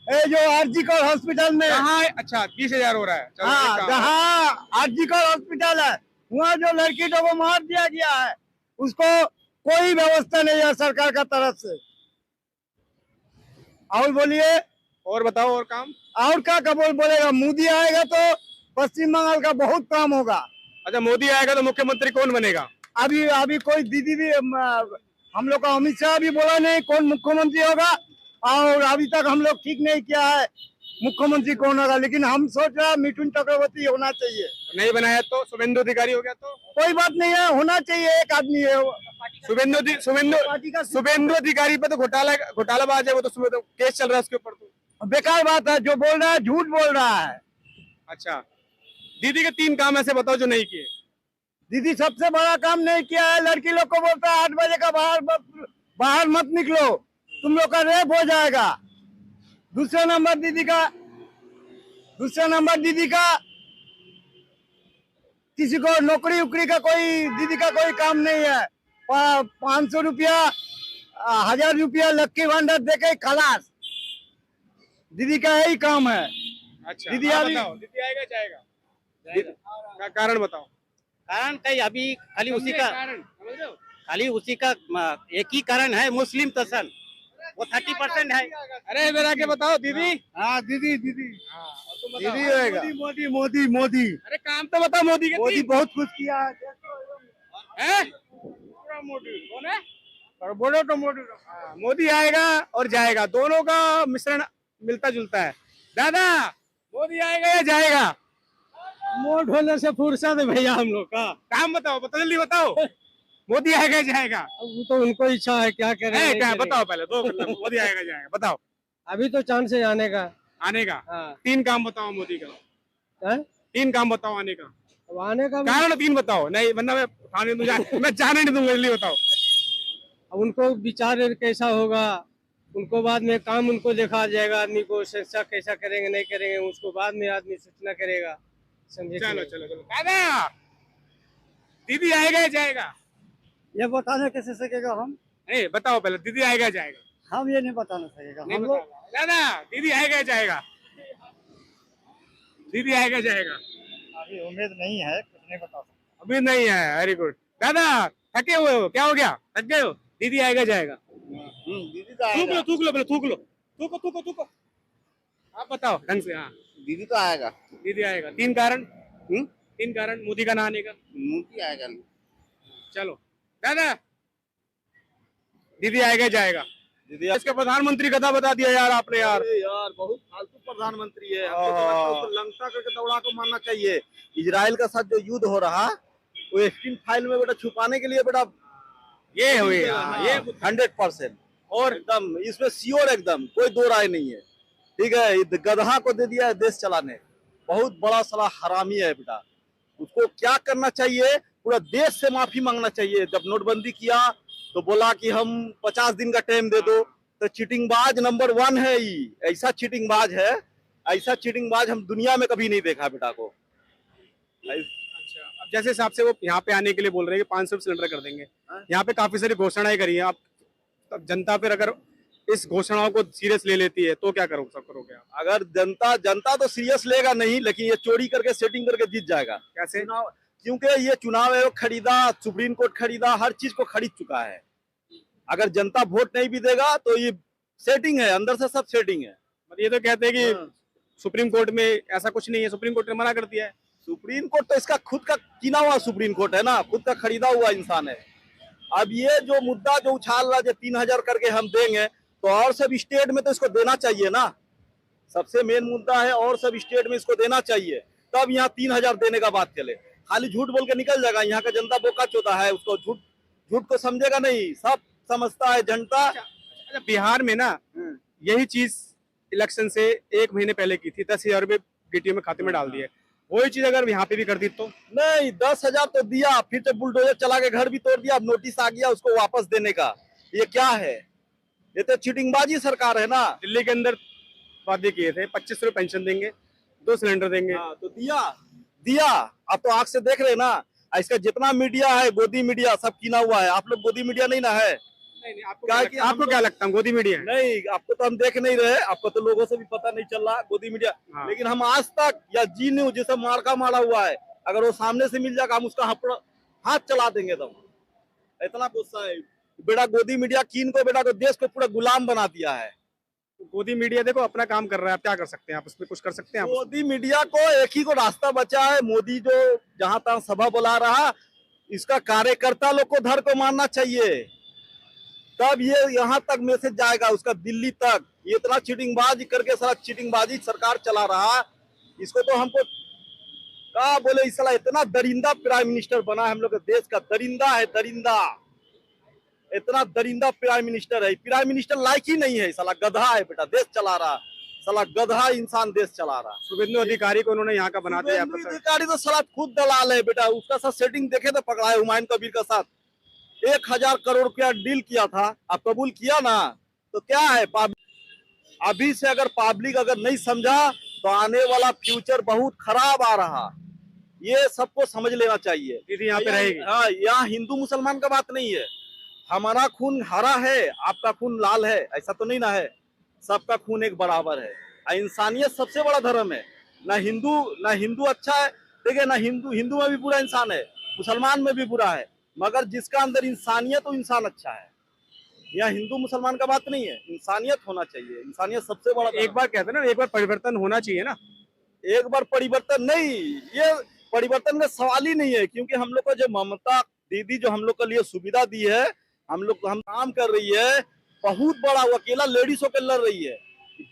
ये जो आरजीकर हॉस्पिटल में कहाँ है? अच्छा 20,000 हो रहा है। चलो, हाँ, एक काम। जहाँ आरजीकर हॉस्पिटल है वहाँ जो लड़की को मार दिया गया है उसको कोई व्यवस्था नहीं है सरकार का तरफ से। और बोलिए, और बताओ और काम। और क्या बोलेगा? मोदी आएगा तो पश्चिम बंगाल का बहुत काम होगा। अच्छा, मोदी आएगा तो मुख्यमंत्री कौन बनेगा? अभी कोई दीदी भी हम लोग का अमित शाह भी बोला नहीं कौन मुख्यमंत्री होगा, और अभी तक हम लोग ठीक नहीं किया है मुख्यमंत्री कौन होगा। लेकिन हम सोच रहे हैं मिथुन चक्रवर्ती होना चाहिए। नहीं बनाया तो शुभेंदु अधिकारी हो गया तो कोई बात नहीं है, होना चाहिए एक आदमी है। शुभेंदु अधिकारी पे तो घोटालाबाज है वो, तो केस चल रहा है उसके ऊपर। तो बेकार बात है, जो बोल रहा है झूठ बोल रहा है। अच्छा, दीदी के 3 काम ऐसे बताओ जो नहीं किए। दीदी सबसे बड़ा काम नहीं किया है, लड़की लोग को बोलता है 8 बजे का बाहर मत निकलो, तुम लोग का रेप हो जाएगा। दूसरा नंबर दीदी का किसी को नौकरी उकरी का दीदी का कोई काम नहीं है। 500 रुपया 1000 रुपया लक्की भंडार देके खलास, दीदी का यही काम है। अच्छा, दीदी बताओ, दीदी आएगा जाएगा? कारण बताओ। कारण कहीं अभी खाली उसी का एक ही कारण है, मुस्लिम तसन, वो 30% है। अरे मेरा के बताओ दीदी। हाँ दीदी होएगा। मोदी। अरे काम तो बताओ मोदी के। मोदी बहुत कुछ किया है। कौन है? बोलो तो मोदी। मोदी आएगा और जाएगा, दोनों का मिश्रण मिलता जुलता है। दादा, मोदी आएगा या जाएगा? मोट होने से फुर्सत है भैया हम लोग का। काम बताओ, जल्दी बताओ। मोदी आएगा जाएगा? अब वो तो उनको इच्छा है, क्या करें। क्या बताओ पहले दो, मोदी आएगा जाएगा बताओ। अभी तो चांस है आने का। हाँ। 3 काम बताओ मोदी का। है? 3 काम बताओ आने का। अब आने का कारण 3 बताओ, नहीं वरना मैं मैं जाने नहीं दूंगा। जल्दी बताओ। अब उनको विचार कैसा होगा, उनको बाद में काम उनको देखा जाएगा। आदमी को शिक्षा कैसा करेंगे नहीं करेंगे उसको बाद में आदमी सूचना करेगा। समझे? चलो दादा, दीदी आएगा या जाएगा? ये बताना कैसे सकेगा हम? नहीं बताओ पहले, दीदी आएगा जाएगा? हम ये नहीं बताना सकेगा हम लोग। दादा, दीदी आएगा जाएगा? दीदी आएगा जाएगा? अभी उम्मीद नहीं है, कुछ नहीं बता सकता। अभी नहीं है। Very good. दादा थके हुए हो, क्या हो गया? थक गए हो? दीदी आएगा जाएगा? दीदी तो आएगा। थूक लो थूको। आप बताओ ढंग से। हाँ, दीदी तो आएगा। दीदी आएगा। 3 कारण? 3 कारण मोदी का ना आने का। मोदी आएगा। चलो दादा, दीदी आएगा जाएगा? दीदी इसका प्रधानमंत्री कथा बता दिया यार आपने। यार बहुत फालतू प्रधानमंत्री है। हमको लंका करके दौड़ा को मानना चाहिए। इजराइल का साथ जो युद्ध हो रहा वो एक्सट्रीम फाइल में बेटा छुपाने के लिए बेटा ये हुई। ये 100% और एकदम इसमें श्योर, एकदम कोई दो राय नहीं है। ठीक है, गधा को दे दिया है देश चलाने। बहुत बड़ा साला हरामी है बेटा। उसको क्या करना चाहिए, पूरा देश से माफी मांगना चाहिए। जब नोटबंदी किया तो बोला कि हम 50 दिन का टाइम दे दो, तो चीटिंगबाज नंबर 1 है। ये ऐसा चीटिंगबाज है, ऐसा चीटिंगबाज हम दुनिया में कभी नहीं देखा बेटा को। अच्छा, अब जैसे हिसाब से वो यहाँ पे आने के लिए बोल रहे हैं कि 500 सिलेंडर कर देंगे। यहाँ पे काफी सारी घोषणाएं करी हैं। आप जनता पर अगर इस घोषणाओं को सीरियस ले लेती है तो क्या करोगे आप? अगर जनता तो सीरियस लेगा नहीं, लेकिन ये चोरी करके सेटिंग करके जीत जाएगा। कैसे? क्योंकि ये चुनाव आयोग खरीदा, सुप्रीम कोर्ट खरीदा, हर चीज को खरीद चुका है। अगर जनता वोट नहीं भी देगा तो ये सेटिंग है, अंदर से सब सेटिंग है। ये तो कहते हैं कि सुप्रीम कोर्ट में ऐसा कुछ नहीं है, सुप्रीम कोर्ट ने मना कर दिया है। सुप्रीम कोर्ट तो इसका खुद का किना हुआ सुप्रीम कोर्ट है ना, खुद का खरीदा हुआ इंसान है। अब ये जो मुद्दा जो उछाल रहा है 3000 करके हम देंगे, तो और सब स्टेट में तो इसको देना चाहिए ना। सबसे मेन मुद्दा है और सब स्टेट में इसको देना चाहिए, तब यहाँ 3000 देने का बात चले। खाली झूठ बोल के निकल जाएगा। यहाँ का जनता बोका चोदा है, उसको झूठ को समझेगा नहीं, सब समझता है जनता। अच्छा, बिहार में ना यही चीज इलेक्शन से 1 महीने पहले की थी। 10,000 रुपए बीटीओ में खाते में डाल दिए। वही चीज अगर यहाँ पे भी कर दी तो? नहीं, 10,000 तो दिया, फिर से बुलडोजर चला के घर भी तोड़ दिया। अब नोटिस आ गया उसको वापस देने का। ये क्या है? ये तो चीटिंगबाजी सरकार है ना। दिल्ली के अंदर वादे किए थे 2500 पेंशन देंगे, 2 सिलेंडर देंगे। तो दिया आप तो आंख से देख रहे हैं ना। इसका जितना मीडिया है, गोदी मीडिया सब कीना हुआ है। आप लोग गोदी मीडिया नहीं ना है। नहीं, आपको क्या लगता है गोदी मीडिया है? नहीं, आपको तो हम देख नहीं रहे, आपको तो लोगों से भी पता नहीं चल रहा गोदी मीडिया। लेकिन हम आज तक या जी न्यूज जैसे मार्का मारा हुआ है, अगर वो सामने से मिल जाएगा हम उसका हाथ चला देंगे। इतना गुस्सा है बेटा गोदी मीडिया कीन को, बेटा को देश को पूरा गुलाम बना दिया है। गोदी मीडिया देखो अपना काम कर रहा है, आप क्या कर सकते हैं? आप उसमें कुछ कर सकते हैं? मोदी मीडिया को एक ही को रास्ता बचा है, मोदी जो जहां तक सभा बुला रहा, इसका कार्यकर्ता लोग को धर को मारना चाहिए, तब ये यहाँ तक मैसेज जाएगा उसका दिल्ली तक। ये इतना चीटिंगबाजी करके सारा चीटिंगबाजी सरकार चला रहा, इसको तो हमको क्या बोले, इस साला इतना दरिंदा प्राइम मिनिस्टर बना है हम लोग के देश का। दरिंदा है, दरिंदा, इतना दरिंदा प्राइम मिनिस्टर है। प्राइम मिनिस्टर लायक ही नहीं है, साला गधा है बेटा, देश चला रहा, साला गधा इंसान देश चला रहा। शुभेंदु अधिकारी को उन्होंने यहाँ का बना दिया। अधिकारी तो साला खुद दलाल है बेटा, उसका साथ सेटिंग देखे तो पकड़ा है हुमायूं कबीर का साथ 1000 करोड़ रुपया डील किया था, आप कबूल किया ना। तो क्या है, अभी से अगर पब्लिक अगर नहीं समझा तो आने वाला फ्यूचर बहुत खराब आ रहा, ये सबको समझ लेना चाहिए। दीदी यहाँ पे रहेगी। हाँ, यहाँ हिंदू मुसलमान का बात नहीं है, हमारा खून हरा है, आपका खून लाल है, ऐसा तो नहीं ना है। सबका खून एक बराबर है। इंसानियत सबसे बड़ा धर्म है। ना हिंदू अच्छा है, देखिए ना हिंदू में भी बुरा इंसान है, मुसलमान में भी बुरा है, मगर जिसका अंदर इंसानियत तो इंसान अच्छा है। यहाँ हिंदू मुसलमान का बात नहीं है, इंसानियत होना चाहिए। इंसानियत सबसे बड़ा। एक बार कहते हैं ना, एक बार परिवर्तन होना चाहिए ना। एक बार परिवर्तन नहीं, ये परिवर्तन का सवाल ही नहीं है, क्योंकि हम लोग को जो ममता दीदी जो हम लोग के लिए सुविधा दी है, हम काम कर रही है, बहुत बड़ा, वो अकेला लेडीज होकर लड़ रही है,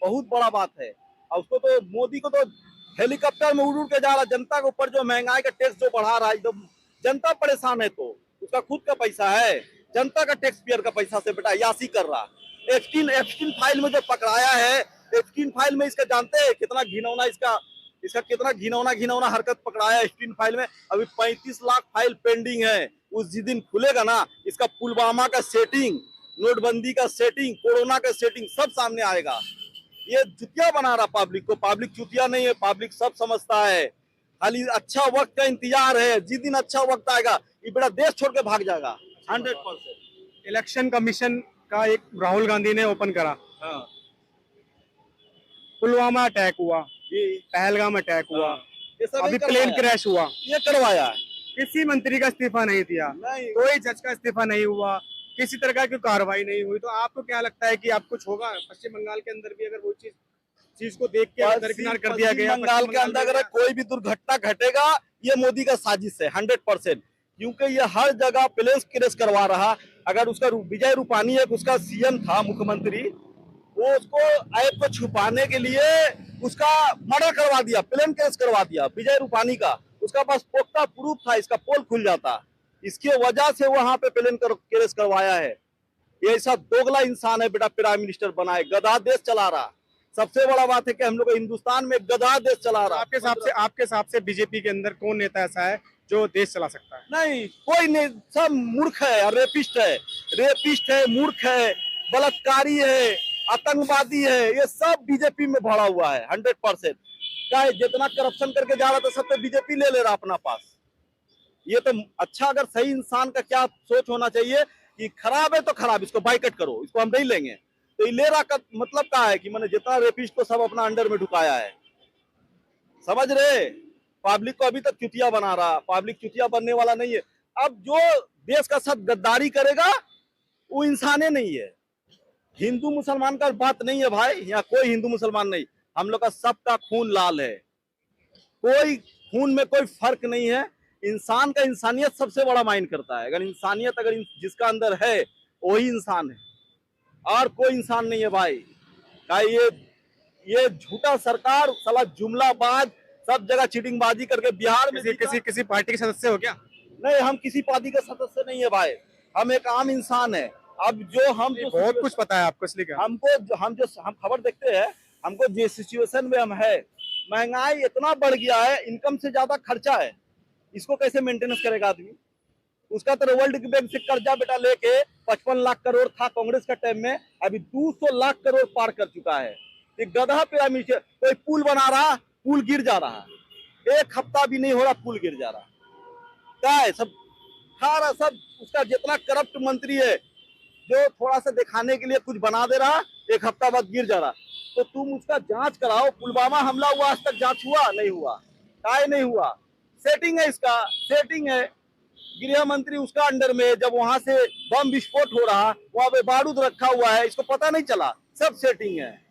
बहुत बड़ा बात है। और उसको तो मोदी को तो हेलीकॉप्टर में उड़ उड़ के जा रहा, जनता के ऊपर जो महंगाई का टैक्स जो बढ़ा रहा है, एकदम जनता परेशान है। तो उसका खुद का पैसा है, जनता का टैक्स पेयर का पैसा से बेटा यासी कर रहा। एप्स्टीन फाइल में जो पकड़ाया है, एप्स्टीन फाइल में इसका जानते हैं कितना घिनौना, इसका कितना घिनौना हरकत पकड़ाया है एप्स्टीन फाइल में। अभी 35 लाख फाइल पेंडिंग है। उस जिस दिन खुलेगा ना, इसका पुलवामा का सेटिंग, नोटबंदी का सेटिंग, कोरोना का सेटिंग सब सामने आएगा। ये चुतिया बना रहा पब्लिक को। पब्लिक चुतिया नहीं है, पब्लिक सब समझता है, खाली अच्छा वक्त का इंतजार है। जिस दिन अच्छा वक्त आएगा ये बेटा देश छोड़ के भाग जाएगा 100%। इलेक्शन कमीशन का एक राहुल गांधी ने ओपन करा। हाँ। पुलवामा अटैक हुआ, पहलगाम अटैक हुआ, अभी प्लेन क्रैश हुआ, ये करवाया। किसी मंत्री का इस्तीफा नहीं दिया, कोई जज का इस्तीफा नहीं हुआ, किसी तरह की कार्रवाई नहीं हुई। तो आपको क्या लगता है कि आप कुछ होगा पश्चिम बंगाल के अंदर भी, अगर वो चीज को देख के दरकिनार कर दिया गया? बंगाल के अंदर अगर कोई भी दुर्घटना घटेगा, ये मोदी का साजिश है 100%, क्योंकि ये हर जगह प्लेन क्रैश करवा रहा। अगर उसका विजय रूपानी एक उसका सीएम था, मुख्यमंत्री, वो उसको ऐप को छुपाने के लिए उसका मर्डर करवा दिया, प्लेन क्रैश करवा दिया विजय रूपानी का। उसका पास पुख्ता प्रूफ था, इसका पोल खुल जाता। इसकी वजह से वहां पे प्लेन क्रैश करवाया है। ये ऐसा दोगला इंसान है बेटा, प्राइम मिनिस्टर बना है, गधा देश चला रहा। सबसे बड़ा बात है कि हम लोग हिंदुस्तान में गधा देश चला रहा। आपके हिसाब से बीजेपी के अंदर कौन नेता ऐसा है जो देश चला सकता है? नहीं, कोई नहीं, सब मूर्ख है, रेपिस्ट है, मूर्ख है, बलात्कारी है, आतंकवादी है, ये सब बीजेपी में भरा हुआ है 100%। क्या जितना करप्शन करके जा रहा था सब तो बीजेपी ले रहा अपना पास। ये तो अच्छा, अगर सही इंसान का क्या सोच होना चाहिए कि खराब है तो खराब, इसको बाइकआउट करो, इसको हम नहीं लेंगे। तो ये ले रहा का मतलब क्या है कि मैंने जितना रेपिस्ट को सब अपना अंडर में ढुकाया है, समझ रहे? पब्लिक को अभी तक चुतिया बना रहा, पब्लिक चुतिया बनने वाला नहीं है। अब जो देश का साथ गद्दारी करेगा वो इंसाने नहीं है। हिंदू मुसलमान का बात नहीं है भाई, यहाँ कोई हिंदू मुसलमान नहीं, हम लोग का सबका खून लाल है, कोई खून में कोई फर्क नहीं है। इंसान का इंसानियत सबसे बड़ा मायने करता है। अगर इंसानियत जिसका अंदर है वही इंसान है, और कोई इंसान नहीं है भाई। का ये झूठा सरकार साला जुमलाबाज, सब जगह चीटिंगबाजी करके बिहार में किसी पार्टी के सदस्य हो क्या? नहीं, हम किसी पार्टी के सदस्य नहीं है भाई, हम एक आम इंसान है। अब जो हम बहुत कुछ पता है आपको, इसलिए हम खबर देखते हैं, हमको जिस सिचुएशन में हम है, महंगाई इतना बढ़ गया है, इनकम से ज्यादा खर्चा है, इसको कैसे मेंटेनेंस करेगा आदमी? उसका तो वर्ल्ड बैंक से कर्जा बेटा लेके 55 लाख करोड़ था कांग्रेस का टाइम में, अभी 200 लाख करोड़ पार कर चुका है। एक गधा पिरामिड, कोई पुल बना रहा, पुल गिर जा रहा है, 1 हफ्ता भी नहीं हो रहा पुल गिर जा रहा। क्या है सब सारा सब उसका जितना करप्ट मंत्री है जो थोड़ा सा दिखाने के लिए कुछ बना दे रहा, 1 हफ्ता बाद गिर जा रहा। तो तुम उसका जांच कराओ। पुलवामा हमला हुआ, आज तक जांच हुआ नहीं हुआ, काय नहीं हुआ। सेटिंग है, इसका सेटिंग है। गृह मंत्री उसका अंडर में, जब वहां से बम विस्फोट हो रहा वहां पे बारूद रखा हुआ है, इसको पता नहीं चला, सब सेटिंग है।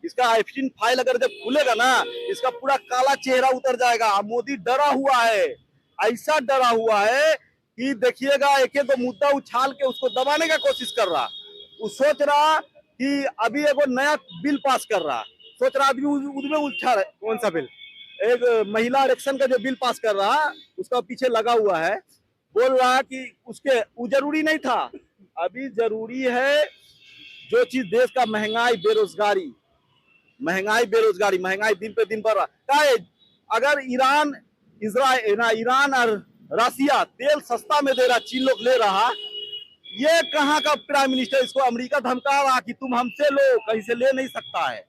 इसका एफसीन फाइल अगर जब खुलेगा ना, इसका पूरा काला चेहरा उतर जाएगा। मोदी डरा हुआ है, ऐसा डरा हुआ है कि देखिएगा एक दो मुद्दा उछाल के उसको दबाने का कोशिश कर रहा। वो सोच रहा कि अभी एगो नया बिल पास कर रहा, सोच रहा आदमी उसमें उलझा है। कौन सा बिल? एक महिला आरक्षण का जो बिल पास कर रहा, उसका पीछे लगा हुआ है, बोल रहा कि उसके वो जरूरी नहीं था। अभी जरूरी है जो चीज देश का महंगाई बेरोजगारी, महंगाई दिन पे दिन बढ़ रहा है। अगर ईरान और रसिया तेल सस्ता में दे रहा, चीन लोग ले रहा, ये कहाँ का प्राइम मिनिस्टर? इसको अमेरिका धमका रहा कि तुम हमसे लो, कहीं से ले नहीं सकता है।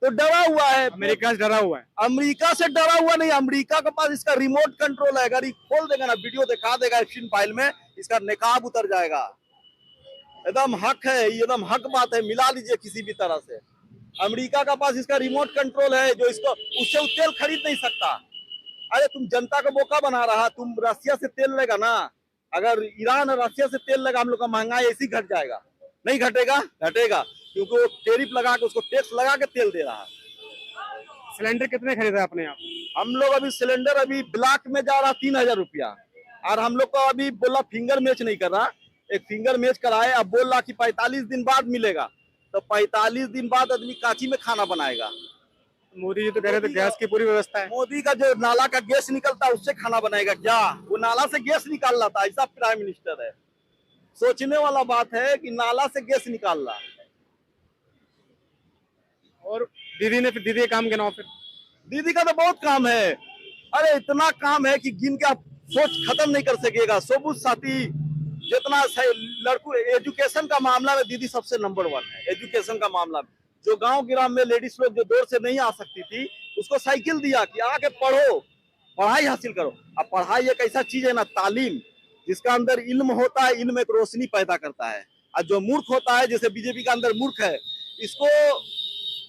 तो डरा हुआ है, अमेरिका से डरा हुआ है। अमेरिका से डरा हुआ नहीं, अमेरिका के पास इसका रिमोट कंट्रोल है। अगर ये खोल देगा ना, वीडियो दिखा देगा एक्शन फाइल में, इसका निकाब उतर जाएगा। एकदम हक है, एकदम हक बात है, मिला लीजिए किसी भी तरह से। अमेरिका का पास इसका रिमोट कंट्रोल है, जो इसको उससे वो तेल खरीद नहीं सकता। अरे तुम जनता को बोका बना रहा, तुम रसिया से तेल लेगा ना, अगर ईरान और रसिया से तेल लेगा, हम लोग का महंगाई ऐसी घट जाएगा। नहीं घटेगा, घटेगा, क्योंकि वो टैरिफ लगा के, उसको टैक्स लगा के तेल दे रहा है। सिलेंडर कितने खरीदा आपने आप? हम लोग अभी सिलेंडर अभी ब्लॉक में जा रहा 3000 रुपया, और हम लोग को अभी बोला फिंगर मैच नहीं कर रहा, एक फिंगर मैच कराए, अब बोल रहा कि 45 दिन बाद मिलेगा। तो 45 दिन बाद आदमी कांची में खाना बनाएगा। मोदी जी तो कह रहे थे गैस की पूरी व्यवस्था है। मोदी का जो नाला का गैस निकलता है उससे खाना बनाएगा क्या? वो नाला से गैस निकाल रहा था, ऐसा प्राइम मिनिस्टर है। सोचने वाला बात है कि नाला से गैस निकाल रहा। और दीदी का काम गिनाओ फिर। दीदी का तो बहुत काम है, अरे इतना काम है कि गिन के आप सोच खत्म नहीं कर सकेगा। सबूत साथी जितना लड़कों, एजुकेशन का मामला में दीदी सबसे नंबर 1 है। एजुकेशन का मामला में जो गांव गिराम में लेडीज लोग जो दौर से नहीं आ सकती थी, उसको साइकिल दिया कि आके पढ़ो, पढ़ाई हासिल करो। अब पढ़ाई एक ऐसा चीज है ना, तालीम, जिसका अंदर इल्म होता है, इल्म एक रोशनी पैदा करता है। और जो मूर्ख होता है, जैसे बीजेपी का अंदर मूर्ख है, इसको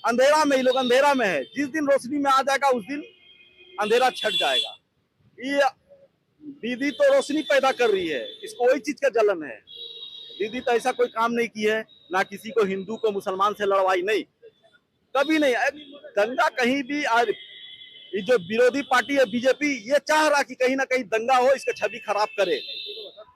अंधेरा में, ये लोग अंधेरा में है। जिस दिन रोशनी में आ जाएगा उस दिन अंधेरा छट जाएगा। ये दीदी तो रोशनी पैदा कर रही है, इसको वही चीज का जलन है। दीदी तो ऐसा कोई काम नहीं की है, ना किसी को हिंदू को मुसलमान से लड़वाई, नहीं, कभी नहीं। दंगा कहीं भी, आज ये जो विरोधी पार्टी है बीजेपी, ये चाह रहा कि कहीं ना कहीं दंगा हो, इसका छवि खराब करे।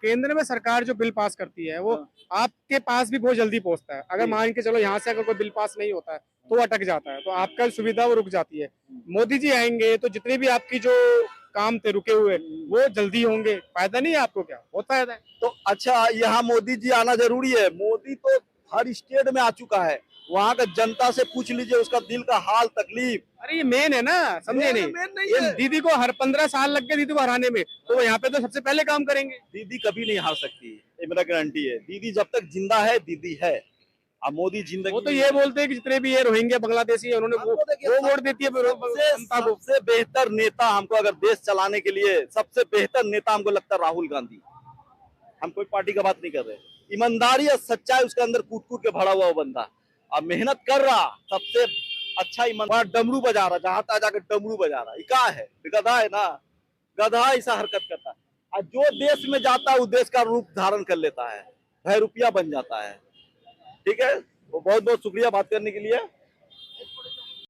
केंद्र में सरकार जो बिल पास करती है वो आपके पास भी बहुत जल्दी पहुंचता है। अगर मान के चलो यहाँ से अगर कोई बिल पास नहीं होता है तो अटक जाता है, तो आपका सुविधा वो रुक जाती है। मोदी जी आएंगे तो जितने भी आपकी जो काम थे रुके हुए वो जल्दी होंगे। फायदा नहीं है आपको? क्या बहुत फायदा है। तो अच्छा, यहाँ मोदी जी आना जरूरी है। मोदी तो हर स्टेट में आ चुका है, वहाँ का जनता से पूछ लीजिए उसका दिल का हाल तकलीफ। अरे ये मेन है ना, समझे नहीं? ये दीदी को हर 15 साल लग गए दीदी को हराने में, तो यहाँ पे तो सबसे पहले काम करेंगे। दीदी कभी नहीं हार सकती, ये मेरा गारंटी है। दीदी जब तक जिंदा है दीदी है। अब मोदी जिंदगी, वो तो ये बोलते हैं कि जितने भी ये रोहिंग्या बांग्लादेशी है उन्होंने वो वोट देती है। सबसे बेहतर नेता हमको अगर देश चलाने के लिए, सबसे बेहतर नेता हमको लगता है राहुल गांधी। हम कोई पार्टी का बात नहीं कर रहे, ईमानदारी और सच्चाई उसके अंदर कूट कूट के भरा हुआ वो बंदा, अब मेहनत कर रहा, सबसे अच्छा ईमानदार। डमरू बजा रहा, जहां तक जाकर डमरू बजा रहा, क्या है? गधा है ना, गधा ऐसा हरकत करता है। और जो देश में जाता है वो देश का रूप धारण कर लेता है, रुपया बन जाता है। ठीक है, वो बहुत बहुत शुक्रिया बात करने के लिए।